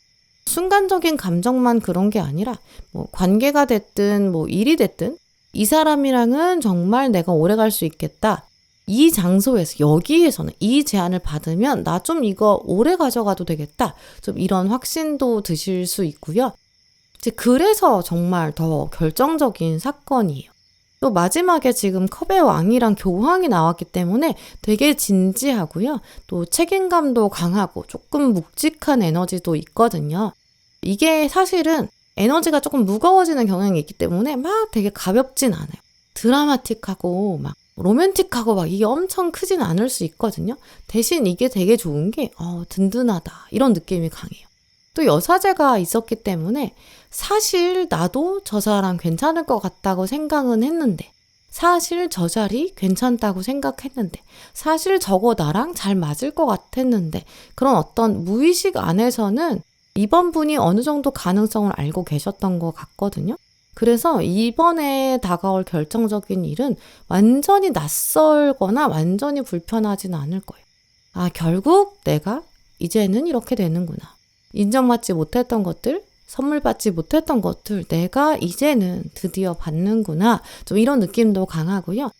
S1: 순간적인 감정만 그런 게 아니라 뭐 관계가 됐든 뭐 일이 됐든 이 사람이랑은 정말 내가 오래 갈 수 있겠다. 이 장소에서 여기에서는 이 제안을 받으면 나 좀 이거 오래 가져가도 되겠다. 좀 이런 확신도 드실 수 있고요. 이제 그래서 정말 더 결정적인 사건이에요. 또 마지막에 지금 컵의 왕이랑 교황이 나왔기 때문에 되게 진지하고요. 또 책임감도 강하고 조금 묵직한 에너지도 있거든요. 이게 사실은 에너지가 조금 무거워지는 경향이 있기 때문에 막 되게 가볍진 않아요. 드라마틱하고 막 로맨틱하고 막 이게 엄청 크진 않을 수 있거든요. 대신 이게 되게 좋은 게 든든하다 이런 느낌이 강해요. 또 여사제가 있었기 때문에 사실 나도 저 사람 괜찮을 것 같다고 생각은 했는데 사실 저 자리 괜찮다고 생각했는데 사실 저거 나랑 잘 맞을 것 같았는데 그런 어떤 무의식 안에서는 이번 분이 어느 정도 가능성을 알고 계셨던 것 같거든요. 그래서 이번에 다가올 결정적인 일은 완전히 낯설거나 완전히 불편하진 않을 거예요. 결국 내가 이제는 이렇게 되는구나. 인정받지 못했던 것들, 선물 받지 못했던 것들 내가 이제는 드디어 받는구나. 좀 이런 느낌도 강하고요.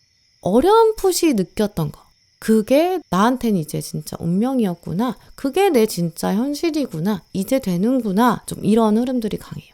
S1: 어렴풋이 느꼈던 거. 그게 나한테는 이제 진짜 운명이었구나. 그게 내 진짜 현실이구나. 이제 되는구나. 좀 이런 흐름들이 강해요.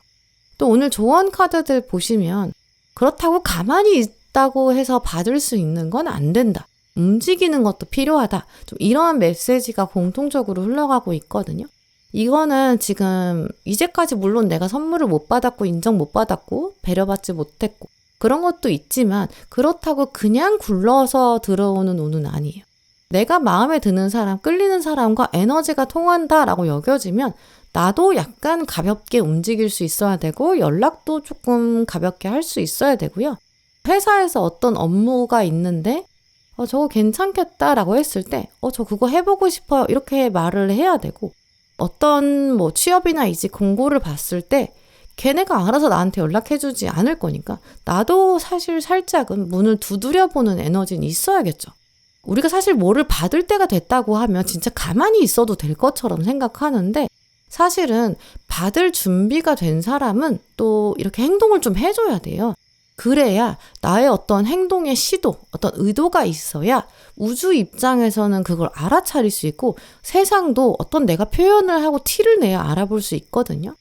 S1: 또 오늘 조언 카드들 보시면 그렇다고 가만히 있다고 해서 받을 수 있는 건 안 된다. 움직이는 것도 필요하다. 좀 이러한 메시지가 공통적으로 흘러가고 있거든요. 이거는 지금 이제까지 물론 내가 선물을 못 받았고 인정 못 받았고 배려받지 못했고 그런 것도 있지만 그렇다고 그냥 굴러서 들어오는 운은 아니에요. 내가 마음에 드는 사람, 끌리는 사람과 에너지가 통한다라고 여겨지면 나도 약간 가볍게 움직일 수 있어야 되고 연락도 조금 가볍게 할 수 있어야 되고요. 회사에서 어떤 업무가 있는데 저거 괜찮겠다라고 했을 때 저 그거 해보고 싶어요 이렇게 말을 해야 되고 어떤 뭐 취업이나 이직 공고를 봤을 때 걔네가 알아서 나한테 연락해주지 않을 거니까 나도 사실 살짝은 문을 두드려보는 에너지는 있어야겠죠. 우리가 사실 뭐를 받을 때가 됐다고 하면 진짜 가만히 있어도 될 것처럼 생각하는데 사실은 받을 준비가 된 사람은 또 이렇게 행동을 좀 해줘야 돼요. 그래야 나의 어떤 행동의 시도, 어떤 의도가 있어야 우주 입장에서는 그걸 알아차릴 수 있고 세상도 어떤 내가 표현을 하고 티를 내야 알아볼 수 있거든요.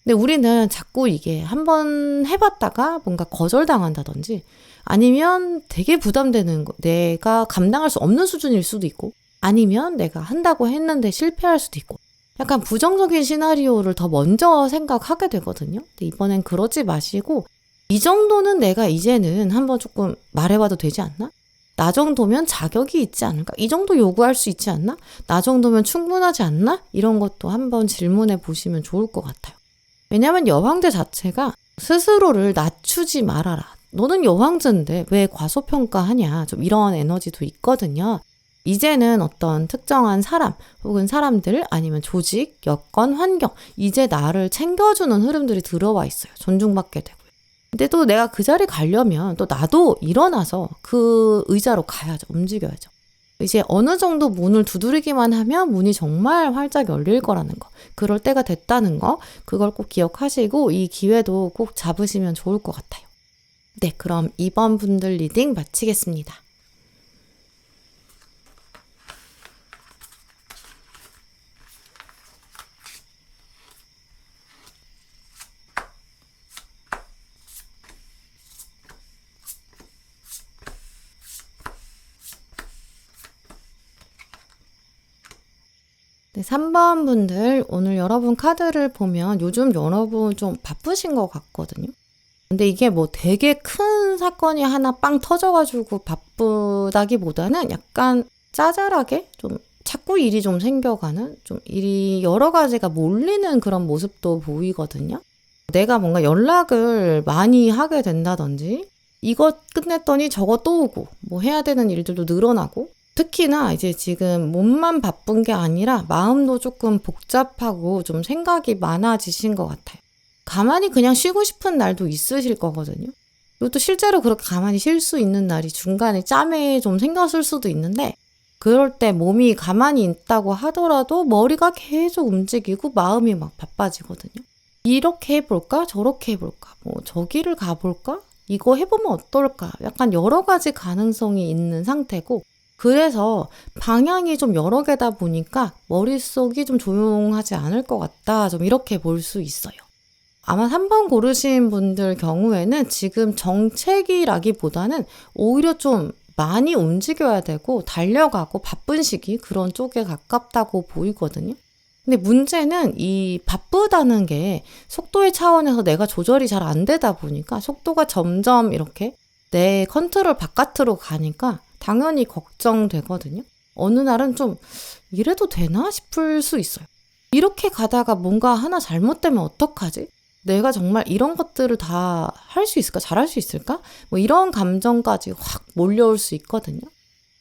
S1: 근데 우리는 자꾸 이게 한번 해봤다가 뭔가 거절당한다든지 아니면 되게 부담되는 거, 내가 감당할 수 없는 수준일 수도 있고 아니면 내가 한다고 했는데 실패할 수도 있고 약간 부정적인 시나리오를 더 먼저 생각하게 되거든요. 근데 이번엔 그러지 마시고 이 정도는 내가 이제는 한번 조금 말해봐도 되지 않나? 나 정도면 자격이 있지 않을까? 이 정도 요구할 수 있지 않나? 나 정도면 충분하지 않나? 이런 것도 한번 질문해 보시면 좋을 것 같아요. 왜냐하면 여왕제 자체가 스스로를 낮추지 말아라. 너는 여왕제인데 왜 과소평가하냐? 좀 이런 에너지도 있거든요. 이제는 어떤 특정한 사람 혹은 사람들 아니면 조직, 여건, 환경 이제 나를 챙겨주는 흐름들이 들어와 있어요. 존중받게 되고요. 근데 또 내가 그 자리 가려면 또 나도 일어나서 그 의자로 가야죠. 움직여야죠. 이제 어느 정도 문을 두드리기만 하면 문이 정말 활짝 열릴 거라는 거. 그럴 때가 됐다는 거. 그걸 꼭 기억하시고 이 기회도 꼭 잡으시면 좋을 것 같아요. 네, 그럼 2번 분들 리딩 마치겠습니다. 네, 3번 분들 오늘 여러분 카드를 보면 요즘 여러분 좀 바쁘신 것 같거든요. 근데 이게 뭐 되게 큰 사건이 하나 빵 터져가지고 바쁘다기보다는 약간 짜잘하게 좀 자꾸 일이 좀 생겨가는 좀 일이 여러 가지가 몰리는 그런 모습도 보이거든요. 내가 뭔가 연락을 많이 하게 된다든지 이것 끝냈더니 저거 또 오고 뭐 해야 되는 일들도 늘어나고 특히나 이제 지금 몸만 바쁜 게 아니라 마음도 조금 복잡하고 좀 생각이 많아지신 것 같아요. 가만히 그냥 쉬고 싶은 날도 있으실 거거든요. 그리고 또 실제로 그렇게 가만히 쉴 수 있는 날이 중간에 짬에 좀 생겼을 수도 있는데 그럴 때 몸이 가만히 있다고 하더라도 머리가 계속 움직이고 마음이 막 바빠지거든요. 이렇게 해볼까? 저렇게 해볼까? 뭐 저기를 가볼까? 이거 해보면 어떨까? 약간 여러 가지 가능성이 있는 상태고 그래서 방향이 좀 여러 개다 보니까 머릿속이 좀 조용하지 않을 것 같다. 좀 이렇게 볼 수 있어요. 아마 3번 고르신 분들 경우에는 지금 정책이라기보다는 오히려 좀 많이 움직여야 되고 달려가고 바쁜 시기 그런 쪽에 가깝다고 보이거든요. 근데 문제는 이 바쁘다는 게 속도의 차원에서 내가 조절이 잘 안 되다 보니까 속도가 점점 이렇게 내 컨트롤 바깥으로 가니까 당연히 걱정되거든요. 어느 날은 좀 이래도 되나 싶을 수 있어요. 이렇게 가다가 뭔가 하나 잘못되면 어떡하지? 내가 정말 이런 것들을 다 할 수 있을까? 잘할 수 있을까? 뭐 이런 감정까지 확 몰려올 수 있거든요.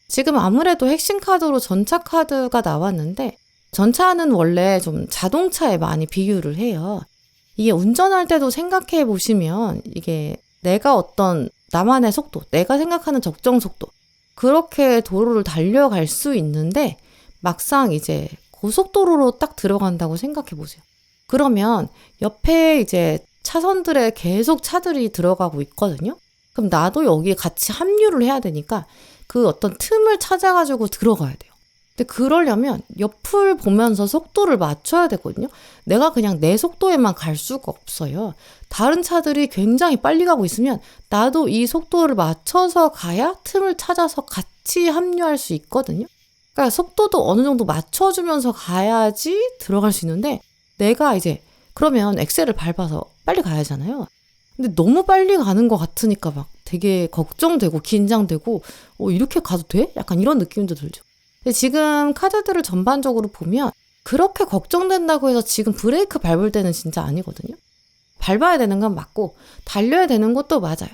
S1: 지금 아무래도 핵심 카드로 전차 카드가 나왔는데 전차는 원래 좀 자동차에 많이 비유를 해요. 이게 운전할 때도 생각해 보시면 이게 내가 어떤 나만의 속도, 내가 생각하는 적정 속도 그렇게 도로를 달려갈 수 있는데 막상 이제 고속도로로 딱 들어간다고 생각해 보세요. 그러면 옆에 이제 차선들에 계속 차들이 들어가고 있거든요. 그럼 나도 여기에 같이 합류를 해야 되니까 그 어떤 틈을 찾아가지고 들어가야 돼요. 근데 그러려면 옆을 보면서 속도를 맞춰야 되거든요. 내가 그냥 내 속도에만 갈 수가 없어요. 다른 차들이 굉장히 빨리 가고 있으면 나도 이 속도를 맞춰서 가야 틈을 찾아서 같이 합류할 수 있거든요. 그러니까 속도도 어느 정도 맞춰주면서 가야지 들어갈 수 있는데 내가 이제 그러면 엑셀을 밟아서 빨리 가야 하잖아요. 근데 너무 빨리 가는 것 같으니까 막 되게 걱정되고 긴장되고 이렇게 가도 돼? 약간 이런 느낌도 들죠. 근데 지금 카드들을 전반적으로 보면 그렇게 걱정된다고 해서 지금 브레이크 밟을 때는 진짜 아니거든요. 밟아야 되는 건 맞고 달려야 되는 것도 맞아요.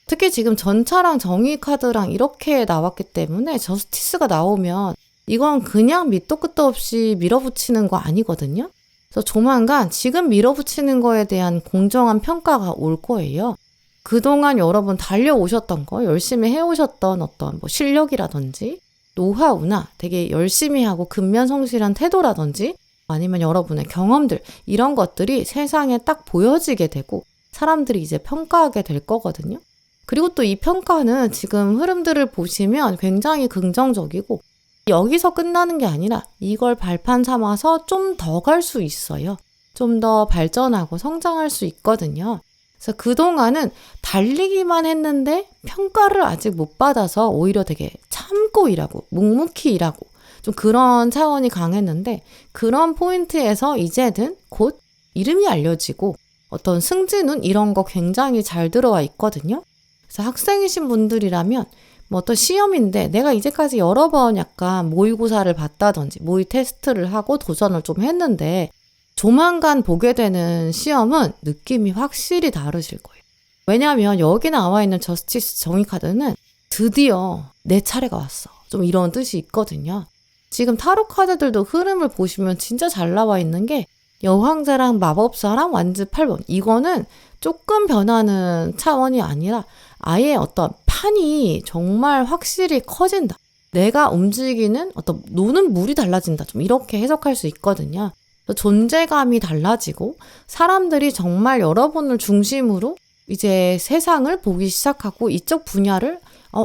S1: 특히 지금 전차랑 정의 카드랑 이렇게 나왔기 때문에 저스티스가 나오면 이건 그냥 밑도 끝도 없이 밀어붙이는 거 아니거든요. 그래서 조만간 지금 밀어붙이는 거에 대한 공정한 평가가 올 거예요. 그동안 여러분 달려오셨던 거, 열심히 해오셨던 어떤 뭐 실력이라든지 노하우나 되게 열심히 하고 근면성실한 태도라든지 아니면 여러분의 경험들, 이런 것들이 세상에 딱 보여지게 되고 사람들이 이제 평가하게 될 거거든요. 그리고 또 이 평가는 지금 흐름들을 보시면 굉장히 긍정적이고 여기서 끝나는 게 아니라 이걸 발판 삼아서 좀 더 갈 수 있어요. 좀 더 발전하고 성장할 수 있거든요. 그래서 그동안은 달리기만 했는데 평가를 아직 못 받아서 오히려 되게 참고 일하고 묵묵히 일하고 좀 그런 차원이 강했는데, 그런 포인트에서 이제는 곧 이름이 알려지고 어떤 승진운 이런 거 굉장히 잘 들어와 있거든요. 그래서 학생이신 분들이라면 뭐 어떤 시험인데 내가 이제까지 여러 번 약간 모의고사를 봤다든지 모의 테스트를 하고 도전을 좀 했는데 조만간 보게 되는 시험은 느낌이 확실히 다르실 거예요. 왜냐하면 여기 나와 있는 저스티스 정의 카드는 드디어 내 차례가 왔어, 좀 이런 뜻이 있거든요. 지금 타로 카드들도 흐름을 보시면 진짜 잘 나와 있는 게 여왕자랑 마법사랑 완즈 8번, 이거는 조금 변하는 차원이 아니라 아예 어떤 판이 정말 확실히 커진다. 내가 움직이는 어떤 노는 물이 달라진다. 좀 이렇게 해석할 수 있거든요. 존재감이 달라지고 사람들이 정말 여러분을 중심으로 이제 세상을 보기 시작하고 이쪽 분야를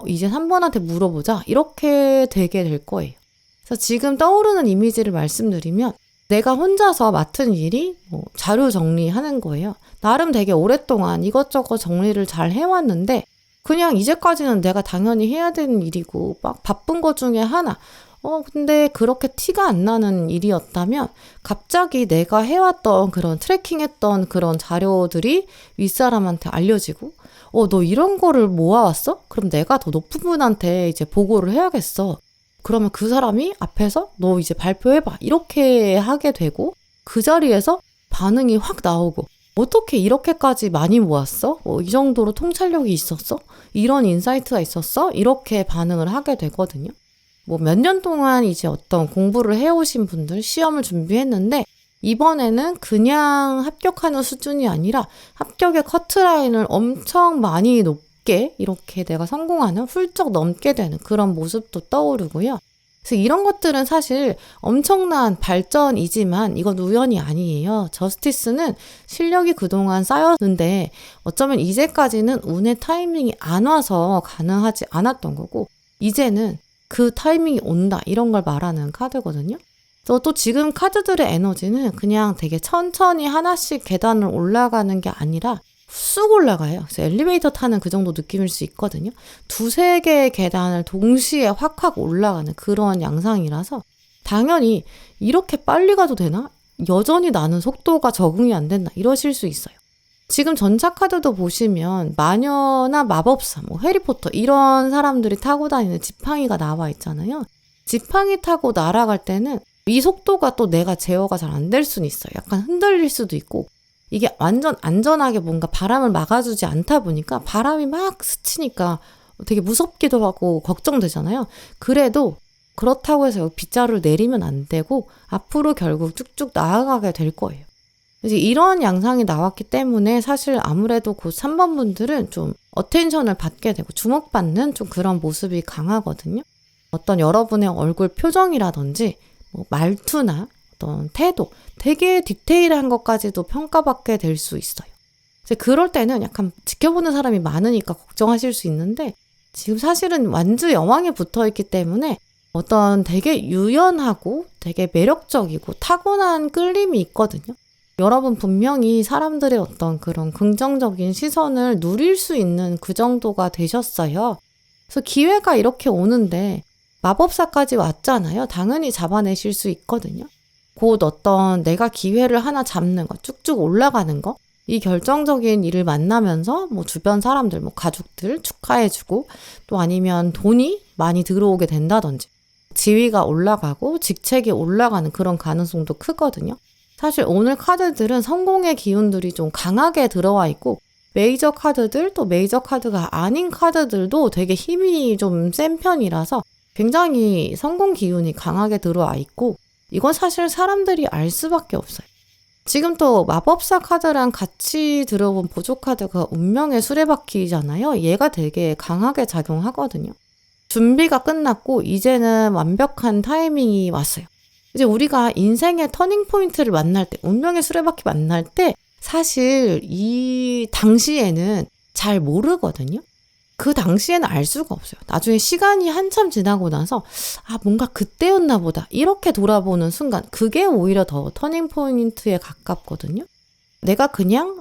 S1: 이제 3번한테 물어보자, 이렇게 되게 될 거예요. 그래서 지금 떠오르는 이미지를 말씀드리면 내가 혼자서 맡은 일이 자료 정리하는 거예요. 나름 되게 오랫동안 이것저것 정리를 잘 해왔는데 그냥 이제까지는 내가 당연히 해야 되는 일이고 막 바쁜 것 중에 하나. 근데 그렇게 티가 안 나는 일이었다면 갑자기 내가 해왔던 그런 트래킹했던 그런 자료들이 윗사람한테 알려지고 너 이런 거를 모아왔어? 그럼 내가 더 높은 분한테 이제 보고를 해야겠어. 그러면 그 사람이 앞에서 너 이제 발표해봐, 이렇게 하게 되고 그 자리에서 반응이 확 나오고 어떻게 이렇게까지 많이 모았어? 이 정도로 통찰력이 있었어? 이런 인사이트가 있었어? 이렇게 반응을 하게 되거든요. 몇 년 동안 이제 어떤 공부를 해오신 분들 시험을 준비했는데 이번에는 그냥 합격하는 수준이 아니라 합격의 커트라인을 엄청 많이 높게 이렇게 내가 성공하는, 훌쩍 넘게 되는 그런 모습도 떠오르고요. 그래서 이런 것들은 사실 엄청난 발전이지만 이건 우연이 아니에요. 저스티스는 실력이 그동안 쌓였는데 어쩌면 이제까지는 운의 타이밍이 안 와서 가능하지 않았던 거고 이제는 그 타이밍이 온다, 이런 걸 말하는 카드거든요. 또 지금 카드들의 에너지는 그냥 되게 천천히 하나씩 계단을 올라가는 게 아니라 쑥 올라가요. 그래서 엘리베이터 타는 그 정도 느낌일 수 있거든요. 두세 개의 계단을 동시에 확확 올라가는 그런 양상이라서 당연히 이렇게 빨리 가도 되나? 여전히 나는 속도가 적응이 안 된다, 이러실 수 있어요. 지금 전차 카드도 보시면 마녀나 마법사, 해리포터 이런 사람들이 타고 다니는 지팡이가 나와 있잖아요. 지팡이 타고 날아갈 때는 이 속도가 또 내가 제어가 잘 안 될 수는 있어요. 약간 흔들릴 수도 있고 이게 완전 안전하게 뭔가 바람을 막아주지 않다 보니까 바람이 막 스치니까 되게 무섭기도 하고 걱정되잖아요. 그래도 그렇다고 해서 빗자루를 내리면 안 되고 앞으로 결국 쭉쭉 나아가게 될 거예요. 이제 이런 양상이 나왔기 때문에 사실 아무래도 곧 3번 분들은 좀 어텐션을 받게 되고 주목받는 좀 그런 모습이 강하거든요. 어떤 여러분의 얼굴 표정이라든지 말투나 어떤 태도, 되게 디테일한 것까지도 평가받게 될 수 있어요. 이제 그럴 때는 약간 지켜보는 사람이 많으니까 걱정하실 수 있는데 지금 사실은 완즈 여왕에 붙어있기 때문에 어떤 되게 유연하고 되게 매력적이고 타고난 끌림이 있거든요. 여러분 분명히 사람들의 어떤 그런 긍정적인 시선을 누릴 수 있는 그 정도가 되셨어요. 그래서 기회가 이렇게 오는데 마법사까지 왔잖아요. 당연히 잡아내실 수 있거든요. 곧 어떤 내가 기회를 하나 잡는 거, 쭉쭉 올라가는 거, 이 결정적인 일을 만나면서 주변 사람들, 가족들 축하해주고 또 아니면 돈이 많이 들어오게 된다든지 지위가 올라가고 직책이 올라가는 그런 가능성도 크거든요. 사실 오늘 카드들은 성공의 기운들이 좀 강하게 들어와 있고 메이저 카드들 또 메이저 카드가 아닌 카드들도 되게 힘이 좀 센 편이라서 굉장히 성공 기운이 강하게 들어와 있고 이건 사실 사람들이 알 수밖에 없어요. 지금 또 마법사 카드랑 같이 들어본 보조 카드가 운명의 수레바퀴잖아요. 얘가 되게 강하게 작용하거든요. 준비가 끝났고 이제는 완벽한 타이밍이 왔어요. 이제 우리가 인생의 터닝 포인트를 만날 때, 운명의 수레바퀴 만날 때 사실 이 당시에는 잘 모르거든요. 그 당시에는 알 수가 없어요. 나중에 시간이 한참 지나고 나서 뭔가 그때였나 보다 이렇게 돌아보는 순간, 그게 오히려 더 터닝 포인트에 가깝거든요. 내가 그냥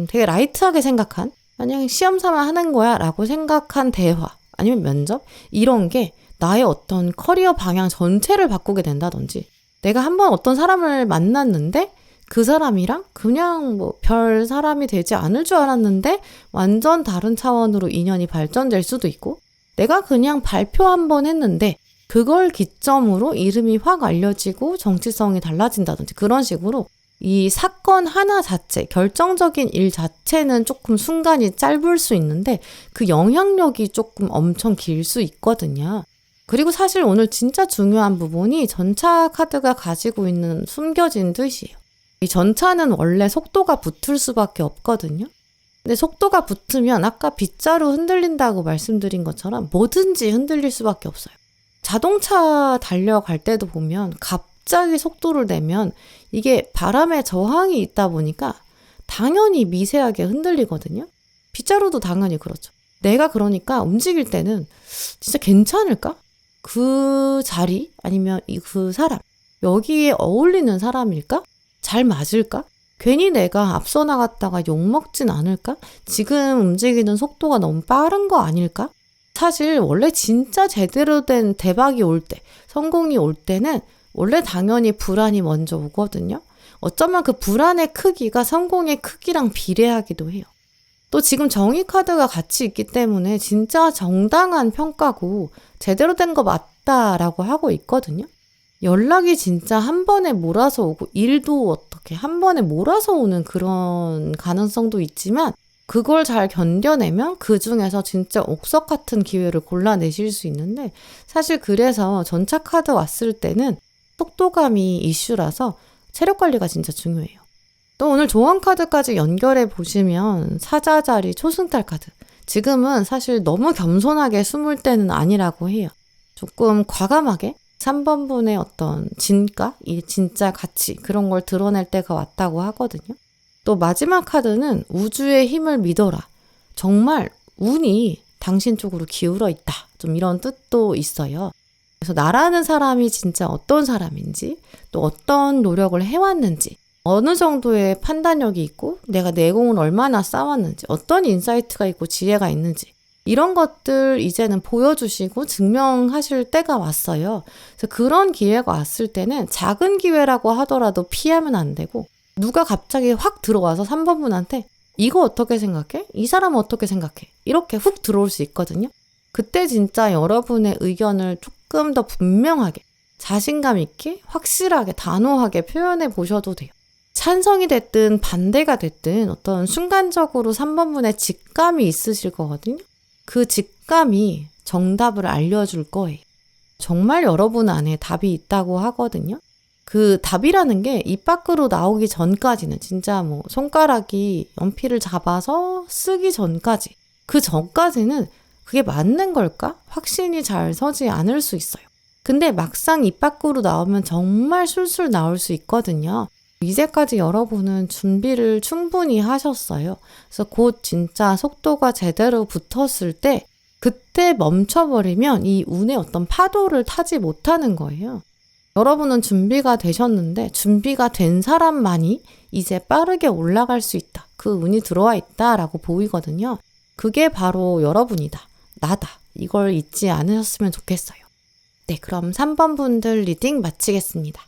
S1: 되게 라이트하게 생각한, 그냥 시험 삼아 하는 거야 라고 생각한 대화 아니면 면접, 이런 게 나의 어떤 커리어 방향 전체를 바꾸게 된다든지, 내가 한번 어떤 사람을 만났는데 그 사람이랑 그냥 뭐 별 사람이 되지 않을 줄 알았는데 완전 다른 차원으로 인연이 발전될 수도 있고, 내가 그냥 발표 한번 했는데 그걸 기점으로 이름이 확 알려지고 정치성이 달라진다든지, 그런 식으로 이 사건 하나 자체, 결정적인 일 자체는 조금 순간이 짧을 수 있는데 그 영향력이 조금 엄청 길 수 있거든요. 그리고 사실 오늘 진짜 중요한 부분이 전차 카드가 가지고 있는 숨겨진 뜻이에요. 이 전차는 원래 속도가 붙을 수밖에 없거든요. 근데 속도가 붙으면 아까 빗자루 흔들린다고 말씀드린 것처럼 뭐든지 흔들릴 수밖에 없어요. 자동차 달려갈 때도 보면 갑자기 속도를 내면 이게 바람에 저항이 있다 보니까 당연히 미세하게 흔들리거든요. 빗자루도 당연히 그렇죠. 내가 그러니까 움직일 때는 진짜 괜찮을까? 그 자리 아니면 그 사람, 여기에 어울리는 사람일까? 잘 맞을까? 괜히 내가 앞서 나갔다가 욕먹진 않을까? 지금 움직이는 속도가 너무 빠른 거 아닐까? 사실 원래 진짜 제대로 된 대박이 올 때, 성공이 올 때는 원래 당연히 불안이 먼저 오거든요. 어쩌면 그 불안의 크기가 성공의 크기랑 비례하기도 해요. 또 지금 정의 카드가 같이 있기 때문에 진짜 정당한 평가고 제대로 된 거 맞다라고 하고 있거든요. 연락이 진짜 한 번에 몰아서 오고, 일도 어떻게 한 번에 몰아서 오는 그런 가능성도 있지만, 그걸 잘 견뎌내면 그 중에서 진짜 옥석 같은 기회를 골라내실 수 있는데, 사실 그래서 전차 카드 왔을 때는 속도감이 이슈라서 체력 관리가 진짜 중요해요. 또 오늘 조언 카드까지 연결해 보시면 사자자리 초승달 카드, 지금은 사실 너무 겸손하게 숨을 때는 아니라고 해요. 조금 과감하게 3번분의 어떤 진가, 이 진짜 가치, 그런 걸 드러낼 때가 왔다고 하거든요. 또 마지막 카드는 우주의 힘을 믿어라. 정말 운이 당신 쪽으로 기울어 있다. 좀 이런 뜻도 있어요. 그래서 나라는 사람이 진짜 어떤 사람인지, 또 어떤 노력을 해왔는지, 어느 정도의 판단력이 있고 내가 내공을 얼마나 쌓았는지, 어떤 인사이트가 있고 지혜가 있는지, 이런 것들 이제는 보여주시고 증명하실 때가 왔어요. 그래서 그런 기회가 왔을 때는 작은 기회라고 하더라도 피하면 안 되고, 누가 갑자기 확 들어와서 3번분한테 이거 어떻게 생각해? 이 사람은 어떻게 생각해? 이렇게 훅 들어올 수 있거든요. 그때 진짜 여러분의 의견을 조금 더 분명하게, 자신감 있게, 확실하게, 단호하게 표현해 보셔도 돼요. 찬성이 됐든 반대가 됐든 어떤 순간적으로 3번분의 직감이 있으실 거거든요. 그 직감이 정답을 알려줄 거예요. 정말 여러분 안에 답이 있다고 하거든요. 그 답이라는 게 입 밖으로 나오기 전까지는 진짜 뭐 손가락이 연필을 잡아서 쓰기 전까지, 그 전까지는 그게 맞는 걸까? 확신이 잘 서지 않을 수 있어요. 근데 막상 입 밖으로 나오면 정말 술술 나올 수 있거든요. 이제까지 여러분은 준비를 충분히 하셨어요. 그래서 곧 진짜 속도가 제대로 붙었을 때, 그때 멈춰버리면 이 운의 어떤 파도를 타지 못하는 거예요. 여러분은 준비가 되셨는데 준비가 된 사람만이 이제 빠르게 올라갈 수 있다. 그 운이 들어와 있다라고 보이거든요. 그게 바로 여러분이다. 나다. 이걸 잊지 않으셨으면 좋겠어요. 네, 그럼 3번 분들 리딩 마치겠습니다.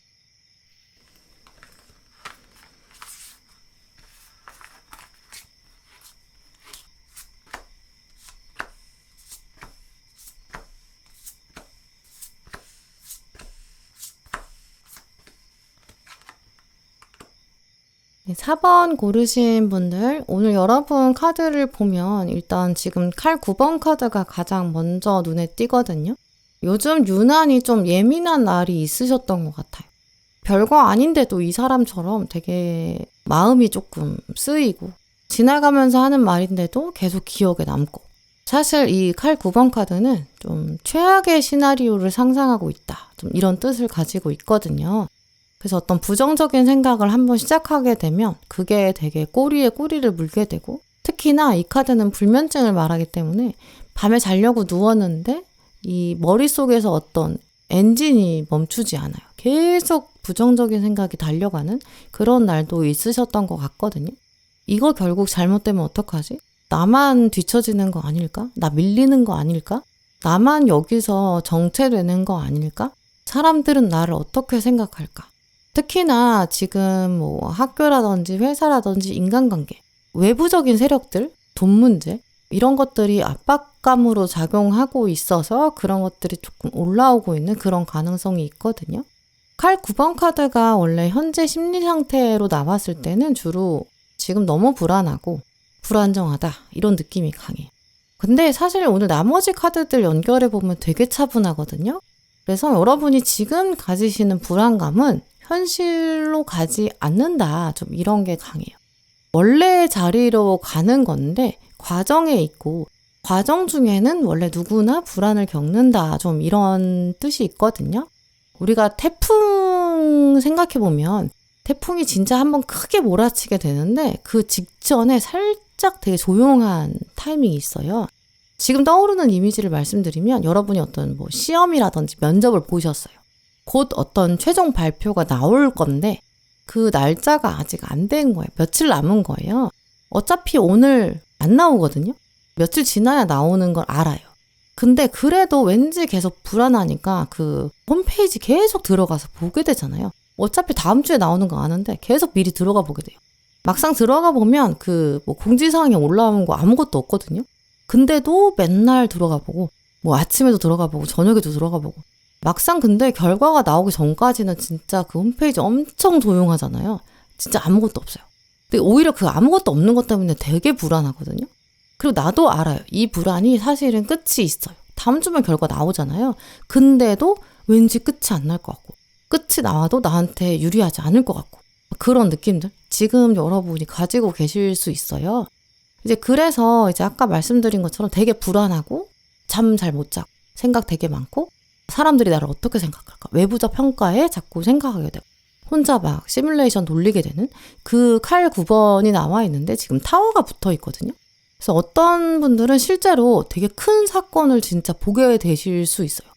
S1: 네, 4번 고르신 분들, 오늘 여러분 카드를 보면 일단 지금 칼 9번 카드가 가장 먼저 눈에 띄거든요. 요즘 유난히 좀 예민한 날이 있으셨던 것 같아요. 별거 아닌데도 이 사람처럼 되게 마음이 조금 쓰이고, 지나가면서 하는 말인데도 계속 기억에 남고, 사실 이 칼 9번 카드는 좀 최악의 시나리오를 상상하고 있다. 좀 이런 뜻을 가지고 있거든요. 그래서 어떤 부정적인 생각을 한번 시작하게 되면 그게 되게 꼬리에 꼬리를 물게 되고, 특히나 이 카드는 불면증을 말하기 때문에 밤에 자려고 누웠는데 이 머릿속에서 어떤 엔진이 멈추지 않아요. 계속 부정적인 생각이 달려가는 그런 날도 있으셨던 것 같거든요. 이거 결국 잘못되면 어떡하지? 나만 뒤처지는 거 아닐까? 나 밀리는 거 아닐까? 나만 여기서 정체되는 거 아닐까? 사람들은 나를 어떻게 생각할까? 특히나 지금 뭐 학교라든지 회사라든지 인간관계, 외부적인 세력들, 돈 문제, 이런 것들이 압박감으로 작용하고 있어서 그런 것들이 조금 올라오고 있는 그런 가능성이 있거든요. 칼 9번 카드가 원래 현재 심리 상태로 나왔을 때는 주로 지금 너무 불안하고 불안정하다 이런 느낌이 강해요. 근데 사실 오늘 나머지 카드들 연결해보면 되게 차분하거든요. 그래서 여러분이 지금 가지시는 불안감은 현실로 가지 않는다, 좀 이런 게 강해요. 원래 자리로 가는 건데 과정에 있고, 과정 중에는 원래 누구나 불안을 겪는다, 좀 이런 뜻이 있거든요. 우리가 태풍 생각해보면 태풍이 진짜 한번 크게 몰아치게 되는데 그 직전에 살짝 되게 조용한 타이밍이 있어요. 지금 떠오르는 이미지를 말씀드리면, 여러분이 어떤 뭐 시험이라든지 면접을 보셨어요. 곧 어떤 최종 발표가 나올 건데 그 날짜가 아직 안 된 거예요. 며칠 남은 거예요. 어차피 오늘 안 나오거든요. 며칠 지나야 나오는 걸 알아요. 근데 그래도 왠지 계속 불안하니까 그 홈페이지 계속 들어가서 보게 되잖아요. 어차피 다음 주에 나오는 거 아는데 계속 미리 들어가 보게 돼요. 막상 들어가 보면 그 뭐 공지사항에 올라온 거 아무것도 없거든요. 근데도 맨날 들어가 보고, 뭐 아침에도 들어가 보고 저녁에도 들어가 보고, 막상 근데 결과가 나오기 전까지는 진짜 그 홈페이지 엄청 조용하잖아요. 진짜 아무것도 없어요. 근데 오히려 그 아무것도 없는 것 때문에 되게 불안하거든요. 그리고 나도 알아요. 이 불안이 사실은 끝이 있어요. 다음 주면 결과 나오잖아요. 근데도 왠지 끝이 안 날 것 같고, 끝이 나와도 나한테 유리하지 않을 것 같고, 그런 느낌들 지금 여러분이 가지고 계실 수 있어요. 이제 그래서 이제 아까 말씀드린 것처럼 되게 불안하고, 잠 잘 못 자고, 생각 되게 많고, 사람들이 나를 어떻게 생각할까? 외부적 평가에 자꾸 생각하게 되고, 혼자 막 시뮬레이션 돌리게 되는 그 칼 9번이 나와 있는데 지금 타워가 붙어 있거든요. 그래서 어떤 분들은 실제로 되게 큰 사건을 진짜 보게 되실 수 있어요.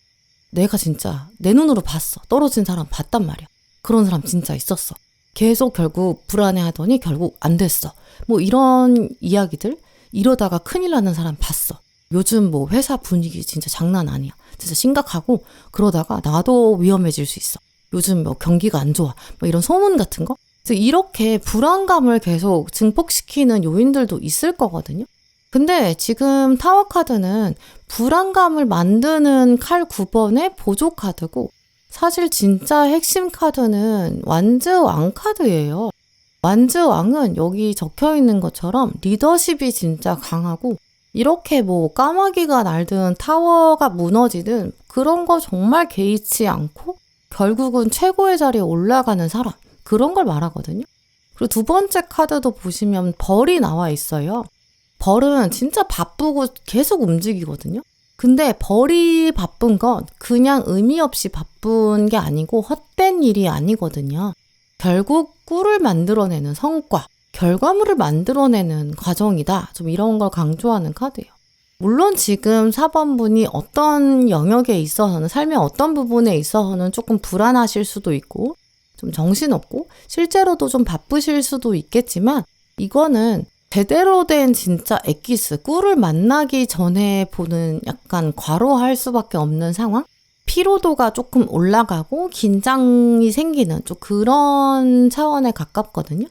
S1: 내가 진짜 내 눈으로 봤어. 떨어진 사람 봤단 말이야. 그런 사람 진짜 있었어. 계속 결국 불안해하더니 결국 안 됐어. 뭐 이런 이야기들, 이러다가 큰일 나는 사람 봤어. 요즘 뭐 회사 분위기 진짜 장난 아니야. 진짜 심각하고, 그러다가 나도 위험해질 수 있어. 요즘 뭐 경기가 안 좋아. 뭐 이런 소문 같은 거. 그래서 이렇게 불안감을 계속 증폭시키는 요인들도 있을 거거든요. 근데 지금 타워 카드는 불안감을 만드는 칼 9번의 보조 카드고, 사실 진짜 핵심 카드는 완즈 왕 카드예요. 완즈 왕은 여기 적혀 있는 것처럼 리더십이 진짜 강하고, 이렇게 뭐 까마귀가 날든 타워가 무너지든 그런 거 정말 개의치 않고 결국은 최고의 자리에 올라가는 사람, 그런 걸 말하거든요. 그리고 두 번째 카드도 보시면 벌이 나와 있어요. 벌은 진짜 바쁘고 계속 움직이거든요. 근데 벌이 바쁜 건 그냥 의미 없이 바쁜 게 아니고 헛된 일이 아니거든요. 결국 꿀을 만들어내는 성과, 결과물을 만들어내는 과정이다. 좀 이런 걸 강조하는 카드예요. 물론 지금 4번 분이 어떤 영역에 있어서는, 삶의 어떤 부분에 있어서는 조금 불안하실 수도 있고 좀 정신없고 실제로도 좀 바쁘실 수도 있겠지만, 이거는 제대로 된 진짜 엑기스, 꿀을 만나기 전에 보는 약간 과로할 수밖에 없는 상황? 피로도가 조금 올라가고 긴장이 생기는 좀 그런 차원에 가깝거든요.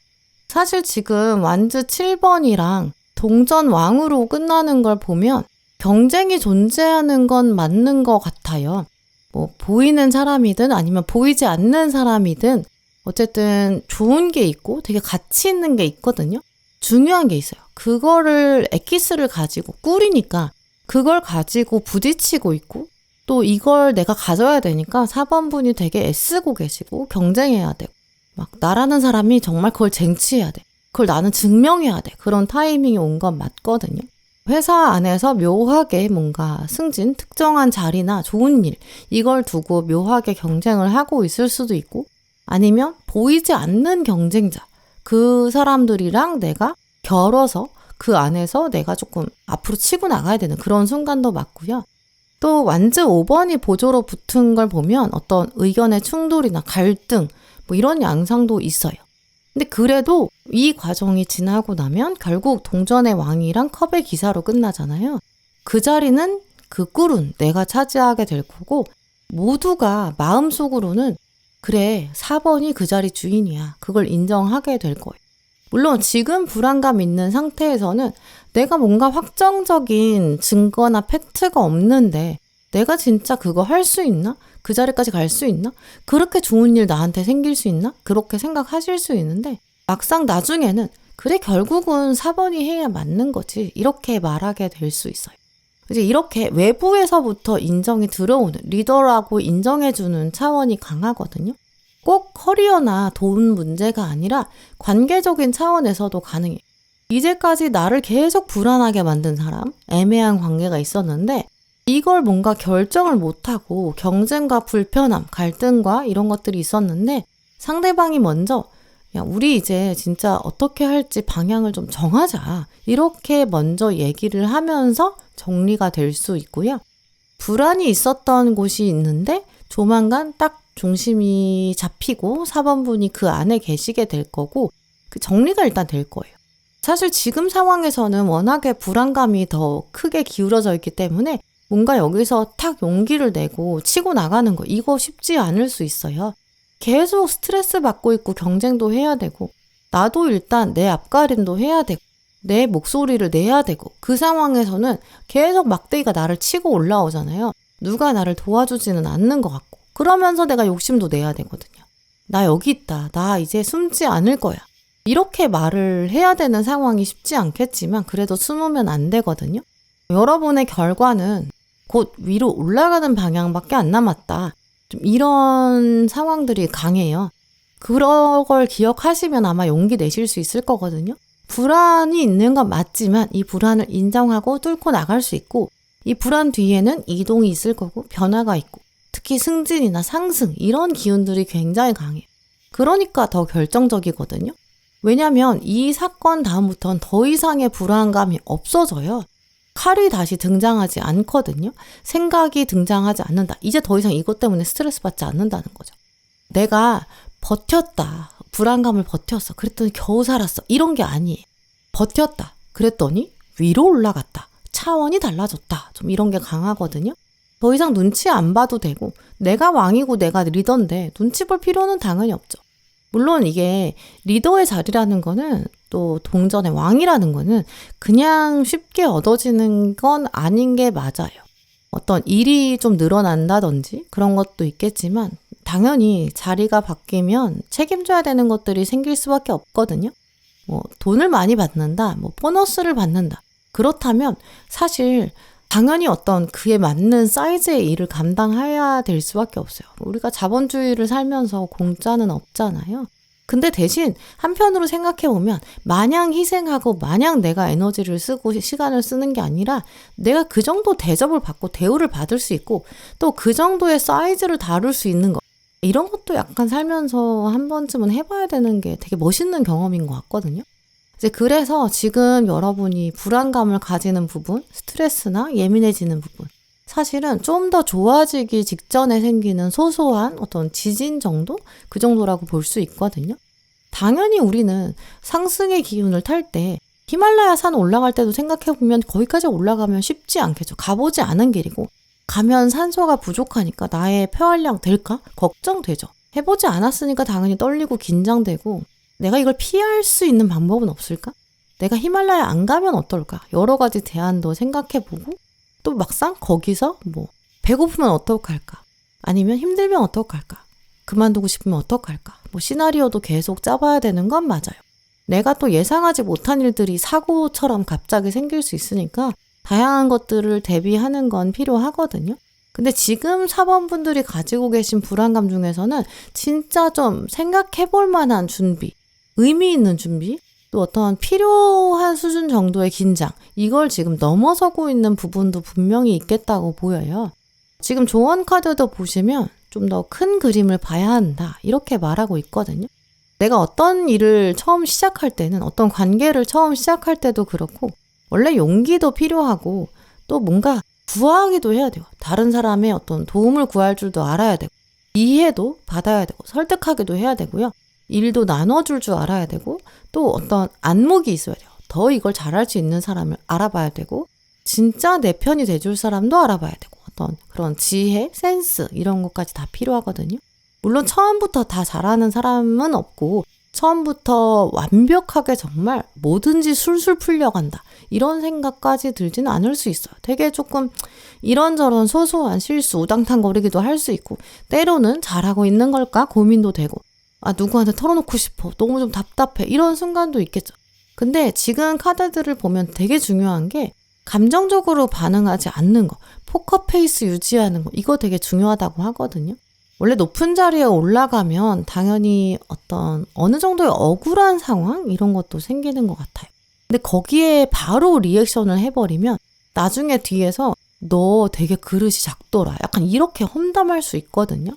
S1: 사실 지금 완즈 7번이랑 동전 왕으로 끝나는 걸 보면 경쟁이 존재하는 건 맞는 것 같아요. 뭐 보이는 사람이든 아니면 보이지 않는 사람이든 어쨌든 좋은 게 있고 되게 가치 있는 게 있거든요. 중요한 게 있어요. 그거를 엑기스를 가지고, 꿀이니까 그걸 가지고 부딪히고 있고, 또 이걸 내가 가져야 되니까 4번 분이 되게 애쓰고 계시고 경쟁해야 되고, 막 나라는 사람이 정말 그걸 쟁취해야 돼. 그걸 나는 증명해야 돼. 그런 타이밍이 온 건 맞거든요. 회사 안에서 묘하게 뭔가 승진, 특정한 자리나 좋은 일, 이걸 두고 묘하게 경쟁을 하고 있을 수도 있고, 아니면 보이지 않는 경쟁자, 그 사람들이랑 내가 겨뤄서 그 안에서 내가 조금 앞으로 치고 나가야 되는 그런 순간도 맞고요. 또 완즈 5번이 보조로 붙은 걸 보면 어떤 의견의 충돌이나 갈등, 뭐 이런 양상도 있어요. 근데 그래도 이 과정이 지나고 나면 결국 동전의 왕이랑 컵의 기사로 끝나잖아요. 그 자리는 그 꿀은 내가 차지하게 될 거고, 모두가 마음속으로는 그래, 4번이 그 자리 주인이야. 그걸 인정하게 될 거예요. 물론 지금 불안감 있는 상태에서는 내가 뭔가 확정적인 증거나 팩트가 없는데 내가 진짜 그거 할 수 있나? 그 자리까지 갈 수 있나? 그렇게 좋은 일 나한테 생길 수 있나? 그렇게 생각하실 수 있는데 막상 나중에는 그래, 결국은 4번이 해야 맞는 거지, 이렇게 말하게 될 수 있어요. 이제 이렇게 외부에서부터 인정이 들어오는, 리더라고 인정해주는 차원이 강하거든요. 꼭 커리어나 돈 문제가 아니라 관계적인 차원에서도 가능해요. 이제까지 나를 계속 불안하게 만든 사람, 애매한 관계가 있었는데 이걸 뭔가 결정을 못하고 경쟁과 불편함, 갈등과 이런 것들이 있었는데 상대방이 먼저 야, 우리 이제 진짜 어떻게 할지 방향을 좀 정하자, 이렇게 먼저 얘기를 하면서 정리가 될 수 있고요. 불안이 있었던 곳이 있는데 조만간 딱 중심이 잡히고 4번분이 그 안에 계시게 될 거고, 그 정리가 일단 될 거예요. 사실 지금 상황에서는 워낙에 불안감이 더 크게 기울어져 있기 때문에 뭔가 여기서 탁 용기를 내고 치고 나가는 거, 이거 쉽지 않을 수 있어요. 계속 스트레스 받고 있고 경쟁도 해야 되고, 나도 일단 내 앞가림도 해야 되고, 내 목소리를 내야 되고, 그 상황에서는 계속 막대기가 나를 치고 올라오잖아요. 누가 나를 도와주지는 않는 것 같고, 그러면서 내가 욕심도 내야 되거든요. 나 여기 있다. 나 이제 숨지 않을 거야. 이렇게 말을 해야 되는 상황이 쉽지 않겠지만 그래도 숨으면 안 되거든요. 여러분의 결과는 곧 위로 올라가는 방향밖에 안 남았다. 좀 이런 상황들이 강해요. 그런 걸 기억하시면 아마 용기 내실 수 있을 거거든요. 불안이 있는 건 맞지만 이 불안을 인정하고 뚫고 나갈 수 있고, 이 불안 뒤에는 이동이 있을 거고 변화가 있고, 특히 승진이나 상승 이런 기운들이 굉장히 강해요. 그러니까 더 결정적이거든요. 왜냐하면 이 사건 다음부터는 더 이상의 불안감이 없어져요. 칼이 다시 등장하지 않거든요. 생각이 등장하지 않는다. 이제 더 이상 이것 때문에 스트레스 받지 않는다는 거죠. 내가 버텼다. 불안감을 버텼어. 그랬더니 겨우 살았어. 이런 게 아니에요. 버텼다. 그랬더니 위로 올라갔다. 차원이 달라졌다. 좀 이런 게 강하거든요. 더 이상 눈치 안 봐도 되고, 내가 왕이고 내가 리더인데 눈치 볼 필요는 당연히 없죠. 물론 이게 리더의 자리라는 거는, 또 동전의 왕이라는 거는 그냥 쉽게 얻어지는 건 아닌 게 맞아요. 어떤 일이 좀 늘어난다든지 그런 것도 있겠지만 당연히 자리가 바뀌면 책임져야 되는 것들이 생길 수밖에 없거든요. 뭐 돈을 많이 받는다, 뭐 보너스를 받는다. 그렇다면 사실 당연히 어떤 그에 맞는 사이즈의 일을 감당해야 될 수밖에 없어요. 우리가 자본주의를 살면서 공짜는 없잖아요. 근데 대신 한편으로 생각해보면 마냥 희생하고 마냥 내가 에너지를 쓰고 시간을 쓰는 게 아니라 내가 그 정도 대접을 받고 대우를 받을 수 있고 또 그 정도의 사이즈를 다룰 수 있는 거, 이런 것도 약간 살면서 한 번쯤은 해봐야 되는 게 되게 멋있는 경험인 것 같거든요. 이제 그래서 지금 여러분이 불안감을 가지는 부분, 스트레스나 예민해지는 부분, 사실은 좀 더 좋아지기 직전에 생기는 소소한 어떤 지진 정도? 그 정도라고 볼 수 있거든요. 당연히 우리는 상승의 기운을 탈 때 히말라야 산 올라갈 때도 생각해보면 거기까지 올라가면 쉽지 않겠죠. 가보지 않은 길이고, 가면 산소가 부족하니까 나의 폐활량 될까? 걱정되죠. 해보지 않았으니까 당연히 떨리고 긴장되고, 내가 이걸 피할 수 있는 방법은 없을까? 내가 히말라야 안 가면 어떨까? 여러 가지 대안도 생각해보고, 또 막상 거기서 뭐 배고프면 어떡할까? 아니면 힘들면 어떡할까? 그만두고 싶으면 어떡할까? 뭐 시나리오도 계속 짜봐야 되는 건 맞아요. 내가 또 예상하지 못한 일들이 사고처럼 갑자기 생길 수 있으니까 다양한 것들을 대비하는 건 필요하거든요. 근데 지금 4번 분들이 가지고 계신 불안감 중에서는 진짜 좀 생각해 볼 만한 준비, 의미 있는 준비, 또 어떤 필요한 수준 정도의 긴장, 이걸 지금 넘어서고 있는 부분도 분명히 있겠다고 보여요. 지금 조언 카드도 보시면 좀 더 큰 그림을 봐야 한다, 이렇게 말하고 있거든요. 내가 어떤 일을 처음 시작할 때는, 어떤 관계를 처음 시작할 때도 그렇고 원래 용기도 필요하고 또 뭔가 구하기도 해야 돼요. 다른 사람의 어떤 도움을 구할 줄도 알아야 되고, 이해도 받아야 되고, 설득하기도 해야 되고요. 일도 나눠줄 줄 알아야 되고, 또 어떤 안목이 있어야 돼요. 더 이걸 잘할 수 있는 사람을 알아봐야 되고, 진짜 내 편이 돼줄 사람도 알아봐야 되고, 어떤 그런 지혜, 센스, 이런 것까지 다 필요하거든요. 물론 처음부터 다 잘하는 사람은 없고, 처음부터 완벽하게 정말 뭐든지 술술 풀려간다, 이런 생각까지 들지는 않을 수 있어요. 되게 조금 이런저런 소소한 실수, 우당탕거리기도 할 수 있고, 때로는 잘하고 있는 걸까 고민도 되고, 누구한테 털어놓고 싶어, 너무 좀 답답해, 이런 순간도 있겠죠. 근데 지금 카드들을 보면 되게 중요한 게 감정적으로 반응하지 않는 거, 포커페이스 유지하는 거, 이거 되게 중요하다고 하거든요. 원래 높은 자리에 올라가면 당연히 어떤 어느 정도의 억울한 상황, 이런 것도 생기는 것 같아요. 근데 거기에 바로 리액션을 해버리면 나중에 뒤에서 너 되게 그릇이 작더라, 약간 이렇게 험담할 수 있거든요.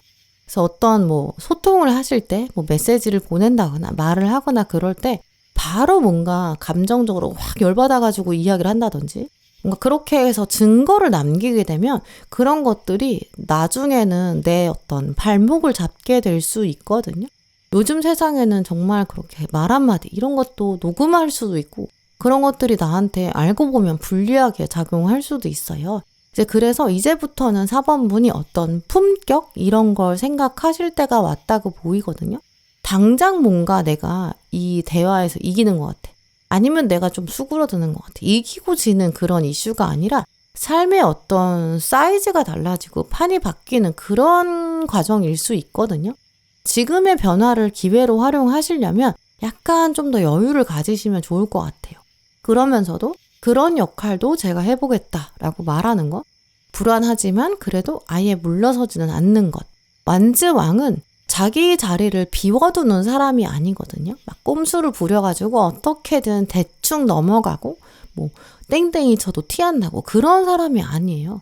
S1: 그래서 어떤 소통을 하실 때 메시지를 보낸다거나 말을 하거나 그럴 때 바로 뭔가 감정적으로 확 열받아가지고 이야기를 한다든지, 뭔가 그렇게 해서 증거를 남기게 되면 그런 것들이 나중에는 내 어떤 발목을 잡게 될 수 있거든요. 요즘 세상에는 정말 그렇게 말 한마디, 이런 것도 녹음할 수도 있고, 그런 것들이 나한테 알고 보면 불리하게 작용할 수도 있어요. 그래서 이제부터는 4번분이 어떤 품격, 이런 걸 생각하실 때가 왔다고 보이거든요. 당장 뭔가 내가 이 대화에서 이기는 것 같아, 아니면 내가 좀 수그러드는 것 같아, 이기고 지는 그런 이슈가 아니라 삶의 어떤 사이즈가 달라지고 판이 바뀌는 그런 과정일 수 있거든요. 지금의 변화를 기회로 활용하시려면 약간 좀 더 여유를 가지시면 좋을 것 같아요. 그러면서도 그런 역할도 제가 해보겠다라고 말하는 것, 불안하지만 그래도 아예 물러서지는 않는 것. 완즈왕은 자기 자리를 비워두는 사람이 아니거든요. 막 꼼수를 부려가지고 어떻게든 대충 넘어가고 땡땡이 쳐도 티 안 나고 그런 사람이 아니에요.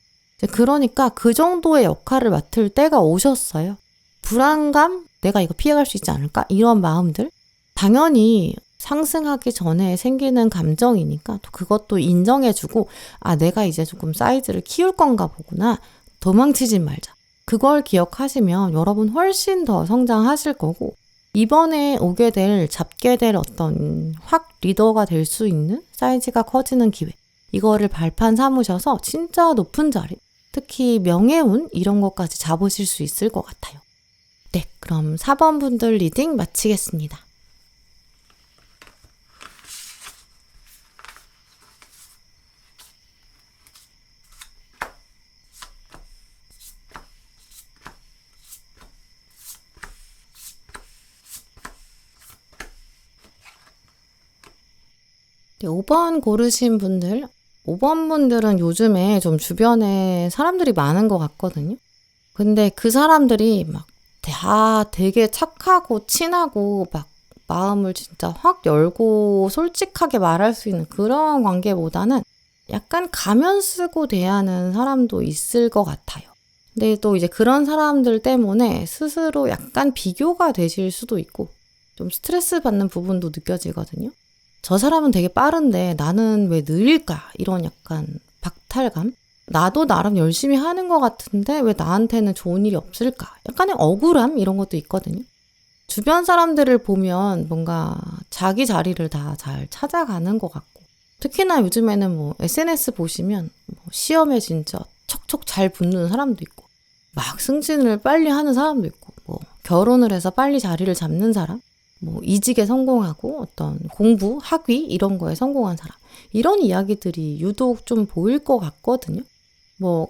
S1: 그러니까 그 정도의 역할을 맡을 때가 오셨어요. 불안감, 내가 이거 피해갈 수 있지 않을까, 이런 마음들, 당연히 상승하기 전에 생기는 감정이니까 또 그것도 인정해주고, 내가 이제 조금 사이즈를 키울 건가 보구나, 도망치지 말자, 그걸 기억하시면 여러분 훨씬 더 성장하실 거고, 이번에 잡게 될 어떤 확 리더가 될 수 있는 사이즈가 커지는 기회, 이거를 발판 삼으셔서 진짜 높은 자리, 특히 명예운, 이런 것까지 잡으실 수 있을 것 같아요. 네, 그럼 4번 분들 리딩 마치겠습니다. 네, 5번 고르신 분들, 5번 분들은 요즘에 좀 주변에 사람들이 많은 것 같거든요. 근데 그 사람들이 막 다 되게 착하고 친하고 막 마음을 진짜 확 열고 솔직하게 말할 수 있는 그런 관계보다는 약간 가면 쓰고 대하는 사람도 있을 것 같아요. 근데 또 이제 그런 사람들 때문에 스스로 약간 비교가 되실 수도 있고 좀 스트레스 받는 부분도 느껴지거든요. 저 사람은 되게 빠른데 나는 왜 느릴까? 이런 약간 박탈감? 나도 나름 열심히 하는 것 같은데 왜 나한테는 좋은 일이 없을까? 약간의 억울함? 이런 것도 있거든요. 주변 사람들을 보면 뭔가 자기 자리를 다 잘 찾아가는 것 같고, 특히나 요즘에는 SNS 보시면 시험에 진짜 척척 잘 붙는 사람도 있고, 막 승진을 빨리 하는 사람도 있고, 결혼을 해서 빨리 자리를 잡는 사람, 이직에 성공하고 어떤 공부, 학위 이런 거에 성공한 사람, 이런 이야기들이 유독 좀 보일 것 같거든요.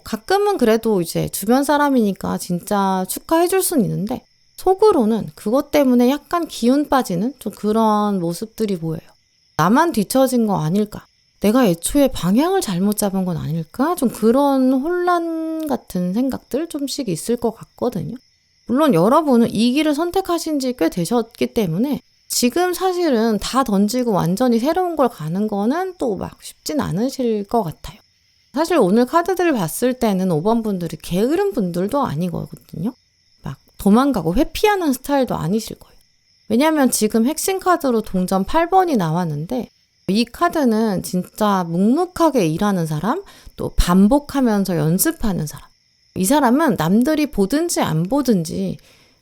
S1: 가끔은 그래도 이제 주변 사람이니까 진짜 축하해 줄 수는 있는데 속으로는 그것 때문에 약간 기운 빠지는 좀 그런 모습들이 보여요. 나만 뒤처진 거 아닐까? 내가 애초에 방향을 잘못 잡은 건 아닐까? 좀 그런 혼란 같은 생각들 좀씩 있을 것 같거든요. 물론 여러분은 이 길을 선택하신 지 꽤 되셨기 때문에 지금 사실은 다 던지고 완전히 새로운 걸 가는 거는 또 막 쉽진 않으실 것 같아요. 사실 오늘 카드들을 봤을 때는 5번 분들이 게으른 분들도 아니거든요. 막 도망가고 회피하는 스타일도 아니실 거예요. 왜냐면 지금 핵심 카드로 동전 8번이 나왔는데 이 카드는 진짜 묵묵하게 일하는 사람, 또 반복하면서 연습하는 사람. 이 사람은 남들이 보든지 안 보든지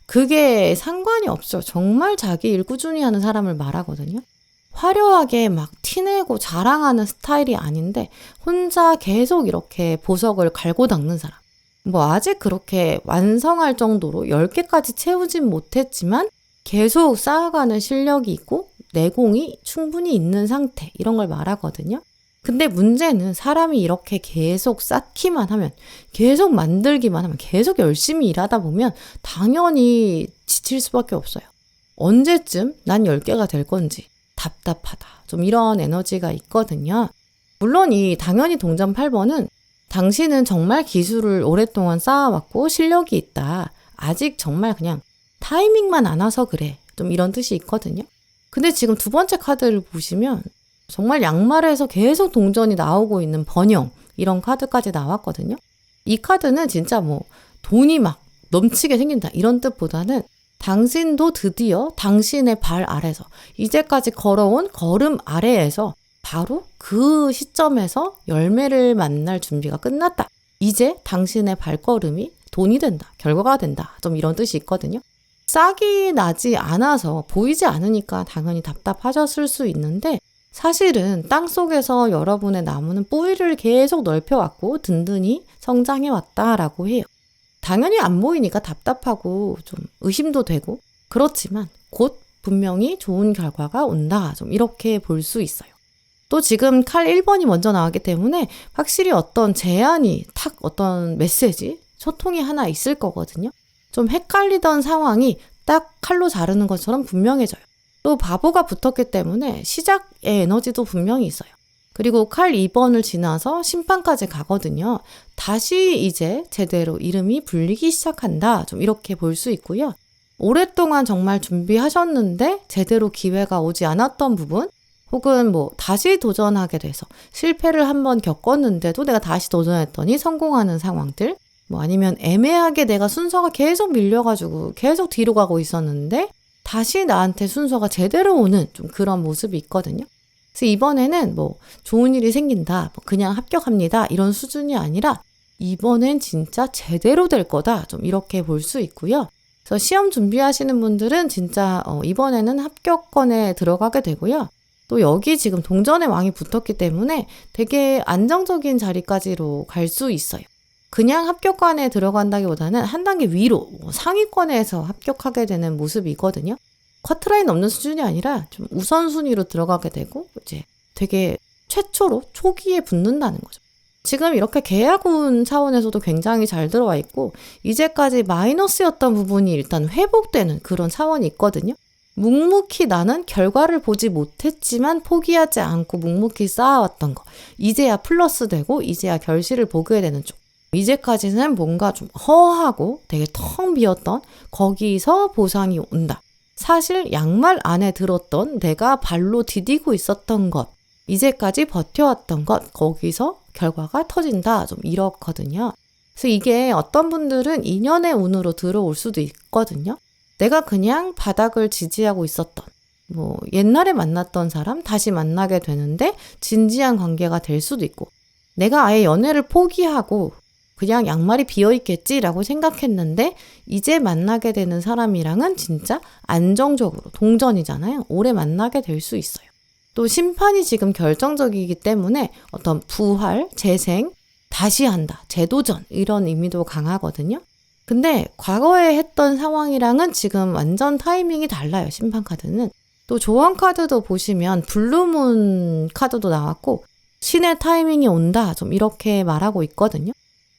S1: 그게 상관이 없어요. 정말 자기 일 꾸준히 하는 사람을 말하거든요. 화려하게 막 티내고 자랑하는 스타일이 아닌데 혼자 계속 이렇게 보석을 갈고 닦는 사람. 뭐 아직 그렇게 완성할 정도로 10개까지 채우진 못했지만 계속 쌓아가는 실력이 있고 내공이 충분히 있는 상태, 이런 걸 말하거든요. 근데 문제는 사람이 이렇게 계속 쌓기만 하면, 계속 만들기만 하면, 계속 열심히 일하다 보면 당연히 지칠 수밖에 없어요. 언제쯤 난 10개가 될 건지 답답하다, 좀 이런 에너지가 있거든요. 물론 당연히 동전 8번은 당신은 정말 기술을 오랫동안 쌓아왔고 실력이 있다. 아직 정말 그냥 타이밍만 안 와서 그래. 좀 이런 뜻이 있거든요. 근데 지금 두 번째 카드를 보시면 정말 양말에서 계속 동전이 나오고 있는 번영, 이런 카드까지 나왔거든요. 이 카드는 진짜 뭐 돈이 막 넘치게 생긴다, 이런 뜻보다는 당신도 드디어 당신의 발 아래서, 이제까지 걸어온 걸음 아래에서 바로 그 시점에서 열매를 만날 준비가 끝났다. 이제 당신의 발걸음이 돈이 된다, 결과가 된다, 좀 이런 뜻이 있거든요. 싹이 나지 않아서 보이지 않으니까 당연히 답답하셨을 수 있는데, 사실은 땅속에서 여러분의 나무는 뿌리를 계속 넓혀왔고 든든히 성장해왔다라고 해요. 당연히 안 보이니까 답답하고 좀 의심도 되고 그렇지만 곧 분명히 좋은 결과가 온다, 좀 이렇게 볼 수 있어요. 또 지금 칼 1번이 먼저 나왔기 때문에 확실히 어떤 제안이 탁, 어떤 메시지, 소통이 하나 있을 거거든요. 좀 헷갈리던 상황이 딱 칼로 자르는 것처럼 분명해져요. 또 바보가 붙었기 때문에 시작의 에너지도 분명히 있어요. 그리고 칼 2번을 지나서 심판까지 가거든요. 다시 이제 제대로 이름이 불리기 시작한다, 좀 이렇게 볼 수 있고요. 오랫동안 정말 준비하셨는데 제대로 기회가 오지 않았던 부분, 혹은 뭐 다시 도전하게 돼서 실패를 한번 겪었는데도 내가 다시 도전했더니 성공하는 상황들, 뭐 아니면 애매하게 내가 순서가 계속 밀려가지고 계속 뒤로 가고 있었는데 다시 나한테 순서가 제대로 오는 좀 그런 모습이 있거든요. 그래서 이번에는 뭐 좋은 일이 생긴다, 뭐 그냥 합격합니다, 이런 수준이 아니라 이번엔 진짜 제대로 될 거다, 좀 이렇게 볼 수 있고요. 그래서 시험 준비하시는 분들은 진짜 이번에는 합격권에 들어가게 되고요. 또 여기 지금 동전의 왕이 붙었기 때문에 되게 안정적인 자리까지로 갈 수 있어요. 그냥 합격권에 들어간다기보다는 한 단계 위로 상위권에서 합격하게 되는 모습이거든요. 커트라인 넘는 수준이 아니라 좀 우선순위로 들어가게 되고 이제 되게 최초로 초기에 붙는다는 거죠. 지금 이렇게 계약운 차원에서도 굉장히 잘 들어와 있고 이제까지 마이너스였던 부분이 일단 회복되는 그런 차원이 있거든요. 묵묵히 나는 결과를 보지 못했지만 포기하지 않고 묵묵히 쌓아왔던 거, 이제야 플러스 되고 이제야 결실을 보게 되는 쪽. 이제까지는 뭔가 좀 허하고 되게 텅 비었던 거기서 보상이 온다. 사실 양말 안에 들었던 내가 발로 디디고 있었던 것, 이제까지 버텨왔던 것, 거기서 결과가 터진다, 좀 이렇거든요. 그래서 이게 어떤 분들은 인연의 운으로 들어올 수도 있거든요. 내가 그냥 바닥을 지지하고 있었던, 뭐 옛날에 만났던 사람 다시 만나게 되는데 진지한 관계가 될 수도 있고, 내가 아예 연애를 포기하고 그냥 양말이 비어있겠지라고 생각했는데 이제 만나게 되는 사람이랑은 진짜 안정적으로 동전이잖아요. 오래 만나게 될 수 있어요. 또 심판이 지금 결정적이기 때문에 어떤 부활, 재생, 다시 한다, 재도전, 이런 의미도 강하거든요. 근데 과거에 했던 상황이랑은 지금 완전 타이밍이 달라요, 심판 카드는. 또 조언 카드도 보시면 블루문 카드도 나왔고 신의 타이밍이 온다, 좀 이렇게 말하고 있거든요.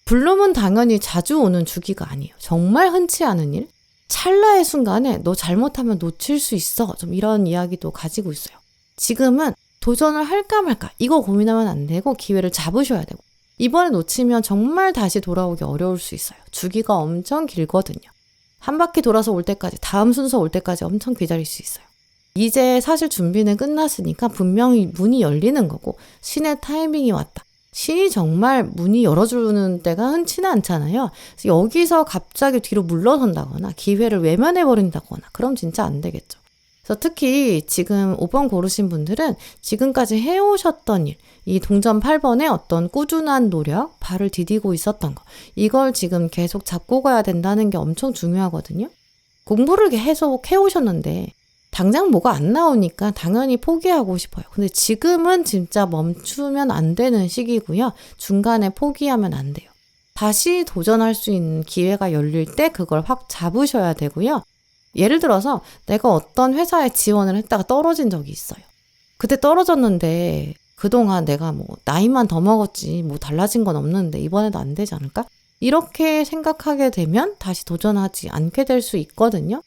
S1: 블루문 당연히 자주 오는 주기가 아니에요. 정말 흔치 않은 일, 찰나의 순간에 너 잘못하면 놓칠 수 있어, 좀 이런 이야기도 가지고 있어요. 지금은 도전을 할까 말까 이거 고민하면 안 되고 기회를 잡으셔야 되고, 이번에 놓치면 정말 다시 돌아오기 어려울 수 있어요. 주기가 엄청 길거든요. 한 바퀴 돌아서 올 때까지, 다음 순서 올 때까지 엄청 기다릴 수 있어요. 이제 사실 준비는 끝났으니까 분명히 문이 열리는 거고 신의 타이밍이 왔다. 신이 정말 문이 열어주는 때가 흔치는 않잖아요. 그래서 여기서 갑자기 뒤로 물러선다거나 기회를 외면해버린다거나 그럼 진짜 안 되겠죠. 그래서 특히 지금 5번 고르신 분들은 지금까지 해오셨던 일, 이 동전 8번의 어떤 꾸준한 노력, 발을 디디고 있었던 거, 이걸 지금 계속 잡고 가야 된다는 게 엄청 중요하거든요. 공부를 계속 해오셨는데 당장 뭐가 안 나오니까 당연히 포기하고 싶어요. 근데 지금은 진짜 멈추면 안 되는 시기고요. 중간에 포기하면 안 돼요. 다시 도전할 수 있는 기회가 열릴 때 그걸 확 잡으셔야 되고요. 예를 들어서 내가 어떤 회사에 지원을 했다가 떨어진 적이 있어요. 그때 떨어졌는데 그동안 내가 뭐 나이만 더 먹었지 뭐 달라진 건 없는데 이번에도 안 되지 않을까? 이렇게 생각하게 되면 다시 도전하지 않게 될 수 있거든요.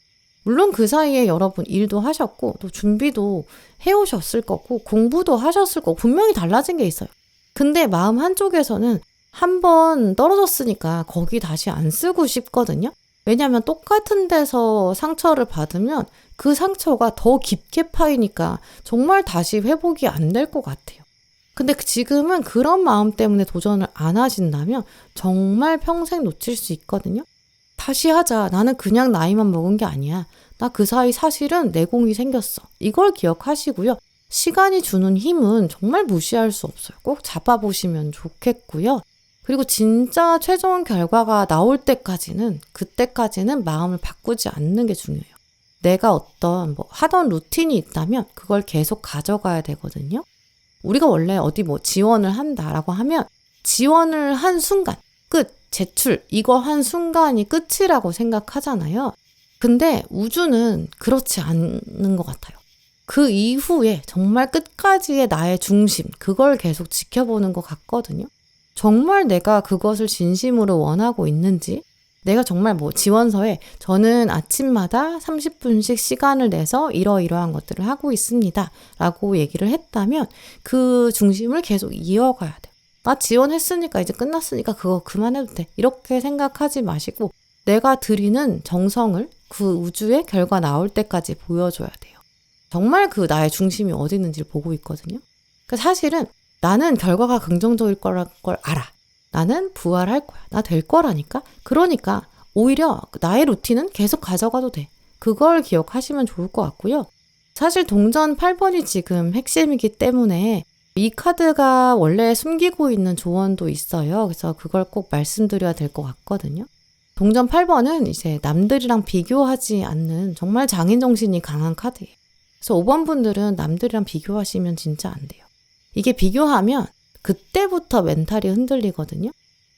S1: 물론 그 사이에 여러분 일도 하셨고 또 준비도 해오셨을 거고 공부도 하셨을 거고 분명히 달라진 게 있어요. 근데 마음 한쪽에서는 한 번 떨어졌으니까 거기 다시 안 쓰고 싶거든요. 왜냐하면 똑같은 데서 상처를 받으면 그 상처가 더 깊게 파이니까 정말 다시 회복이 안 될 것 같아요. 근데 지금은 그런 마음 때문에 도전을 안 하신다면 정말 평생 놓칠 수 있거든요. 다시 하자. 나는 그냥 나이만 먹은 게 아니야. 나 그 사이 사실은 내공이 생겼어. 이걸 기억하시고요. 시간이 주는 힘은 정말 무시할 수 없어요. 꼭 잡아보시면 좋겠고요. 그리고 진짜 최종 결과가 나올 때까지는 그때까지는 마음을 바꾸지 않는 게 중요해요. 내가 어떤 하던 루틴이 있다면 그걸 계속 가져가야 되거든요. 우리가 원래 어디 지원을 한다라고 하면 지원을 한 순간 끝, 제출 이거 한 순간이 끝이라고 생각하잖아요. 근데 우주는 그렇지 않는 것 같아요. 그 이후에 정말 끝까지의 나의 중심 그걸 계속 지켜보는 것 같거든요. 정말 내가 그것을 진심으로 원하고 있는지 내가 정말 지원서에 저는 아침마다 30분씩 시간을 내서 이러이러한 것들을 하고 있습니다 라고 얘기를 했다면 그 중심을 계속 이어가야 돼요. 나 지원했으니까 이제 끝났으니까 그거 그만해도 돼 이렇게 생각하지 마시고 내가 드리는 정성을 그 우주의 결과 나올 때까지 보여줘야 돼요. 정말 그 나의 중심이 어디 있는지를 보고 있거든요. 그러니까 사실은 나는 결과가 긍정적일 거란 걸 알아. 나는 부활할 거야. 나 될 거라니까. 그러니까 오히려 나의 루틴은 계속 가져가도 돼. 그걸 기억하시면 좋을 것 같고요. 사실 동전 8번이 지금 핵심이기 때문에 이 카드가 원래 숨기고 있는 조언도 있어요. 그래서 그걸 꼭 말씀드려야 될 것 같거든요. 동전 8번은 이제 남들이랑 비교하지 않는 정말 장인정신이 강한 카드예요. 그래서 5번 분들은 남들이랑 비교하시면 진짜 안 돼요. 이게 비교하면 그때부터 멘탈이 흔들리거든요.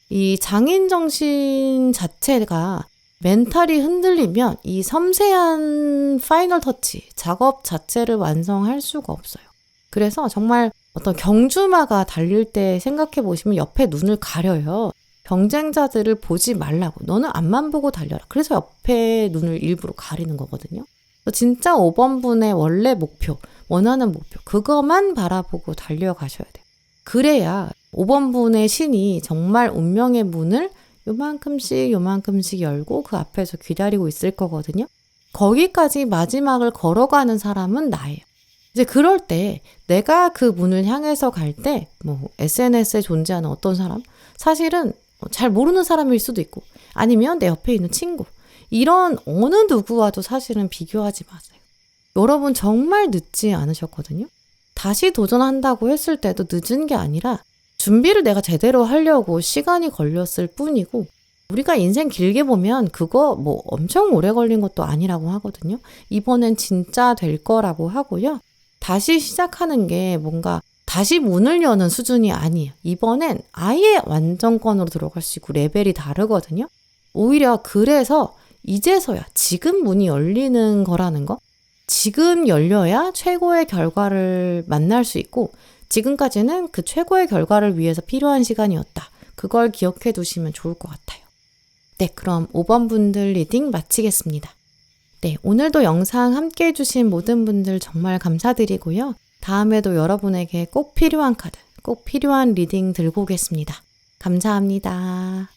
S1: 이 장인정신 자체가 멘탈이 흔들리면 이 섬세한 파이널 터치, 작업 자체를 완성할 수가 없어요. 그래서 정말 어떤 경주마가 달릴 때 생각해 보시면 옆에 눈을 가려요. 경쟁자들을 보지 말라고. 너는 앞만 보고 달려라. 그래서 옆에 눈을 일부러 가리는 거거든요. 진짜 5번 분의 원래 목표, 원하는 목표, 그것만 바라보고 달려가셔야 돼요. 그래야 5번 분의 신이 정말 운명의 문을 요만큼씩 열고 그 앞에서 기다리고 있을 거거든요. 거기까지 마지막을 걸어가는 사람은 나예요. 이제 그럴 때 내가 그 문을 향해서 갈 때 SNS에 존재하는 어떤 사람, 사실은 잘 모르는 사람일 수도 있고 아니면 내 옆에 있는 친구, 이런 어느 누구와도 사실은 비교하지 마세요. 여러분 정말 늦지 않으셨거든요. 다시 도전한다고 했을 때도 늦은 게 아니라 준비를 내가 제대로 하려고 시간이 걸렸을 뿐이고 우리가 인생 길게 보면 그거 엄청 오래 걸린 것도 아니라고 하거든요. 이번엔 진짜 될 거라고 하고요. 다시 시작하는 게 뭔가 다시 문을 여는 수준이 아니에요. 이번엔 아예 완전권으로 들어갈 수 있고 레벨이 다르거든요. 오히려 그래서 이제서야 지금 문이 열리는 거라는 거. 지금 열려야 최고의 결과를 만날 수 있고 지금까지는 그 최고의 결과를 위해서 필요한 시간이었다. 그걸 기억해 두시면 좋을 것 같아요. 네, 그럼 5번 분들 리딩 마치겠습니다. 네, 오늘도 영상 함께 해주신 모든 분들 정말 감사드리고요. 다음에도 여러분에게 꼭 필요한 카드, 꼭 필요한 리딩 들고 오겠습니다. 감사합니다.